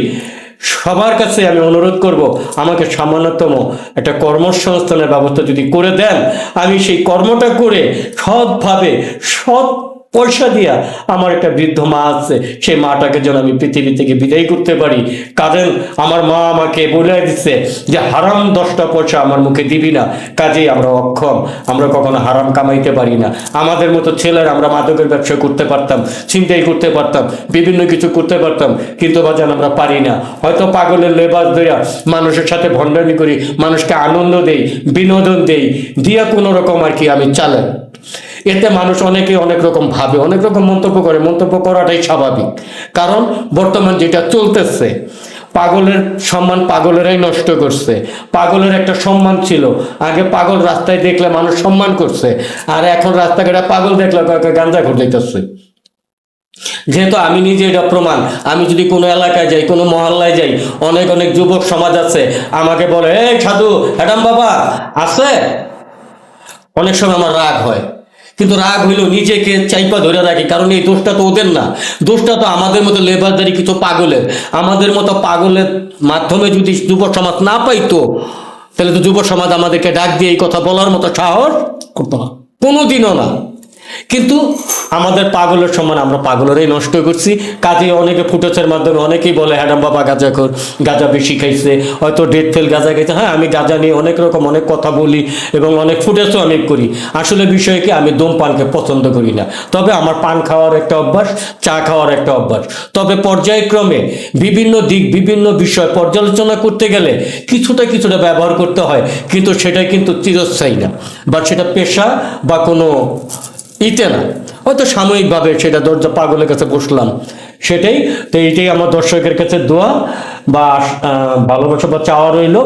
সবার কাছে আমি অনুরোধ করব, আমাকে সামান্যতম একটা কর্মসংস্থানের ব্যবস্থা যদি করে দেন, আমি সেই কর্মটা করে সৎভাবে সৎ পয়সা দিয়া, আমার একটা বৃদ্ধ মা আছে, সেই মাটাকে যেন আমি পৃথিবী থেকে বিদায় করতে পারি। কারণ আমার মা আমাকে বলে দিচ্ছে যে হারাম 10টা পয়সা আমার মুখে দিবি না। কাজেই আমরা অক্ষম, আমরা কখনো হারাম কামাইতে পারি না। আমাদের মতো ছেলেরা আমরা মাদকের ব্যবসা করতে পারতাম, ছিনতাই করতে পারতাম, বিভিন্ন কিছু করতে পারতাম, কিন্তু বাজান আমরা পারি না। হয়তো পাগলের লেবাস ধরিয়া মানুষের সাথে ভণ্ডামি করি, মানুষকে আনন্দ দেই, বিনোদন দেই, দিয়া কোনো রকম আর কি আমি চালাই। এতে মানুষ অনেকে অনেক রকম ভাবে, অনেক রকম মন্তব্য করে, মন্তব্য করাটাই স্বাভাবিক, কারণ বর্তমান যেটা চলতেছে, পাগলের সম্মান পাগলেরাই নষ্ট করছে। পাগলের একটা সম্মান ছিল, আগে পাগল রাস্তায় দেখলে মানুষ সম্মান করছে, আর এখন রাস্তাঘাটে পাগল দেখলে গাঁজা ঘটাইতেছে। যেহেতু আমি নিজে এটা প্রমাণ, আমি যদি কোনো এলাকায় যাই, কোনো মহল্লায় যাই, অনেক অনেক যুবক সমাজ আছে আমাকে বলে, এই সাধু ম্যাডাম বাবা আছে। অনেক সময় আমার রাগ হয়, কিন্তু রাগ হইলেও নিজেকে চাইপা ধরে রাখি, কারণ এই দোষটা তো ওদের না, দোষটা তো আমাদের মতো লেবারদারি কিছু পাগলের। আমাদের মতো পাগলের মাধ্যমে যদি যুব সমাজ না পাইতো, তাহলে তো যুব সমাজ আমাদেরকে ডাক দিয়ে এই কথা বলার মতো সাহস করতো না, কোনোদিনও না। কিন্তু আমাদের পাগলের সম্মান আমরা পাগলেরই নষ্ট করছি। কাজে অনেকে ফুটেজের মাধ্যমে অনেকেই বলে হ্যাডাম বাবা গাঁজাখোর, গাঁজা বেশি খাইছে, হয়তো ডেট ফেল গাঁজা খাইছে। হ্যাঁ, আমি গাঁজা নিয়ে অনেক রকম অনেক কথা বলি এবং অনেক ফুটেজও অনেক করি। আসলে বিষয় কি, আমি ধূমপানকে পছন্দ করি না, তবে আমার পান খাওয়ার একটা অভ্যাস, চা খাওয়ার একটা অভ্যাস। তবে পর্যায়ক্রমে বিভিন্ন দিক বিভিন্ন বিষয় পর্যালোচনা করতে গেলে কিছুটা ব্যবহার করতে হয়, কিন্তু সেটা কিন্তু চিরস্থায়ী না, বা সেটা পেশা বা কোনো ইতে না, হয়তো সাময়িকভাবে সেটা দরজা পাগলের কাছে বসলাম, সেটাই। তো এইটাই আমার দর্শকের কাছে দোয়া বা ভালোবাসা বা চাওয়া রইল।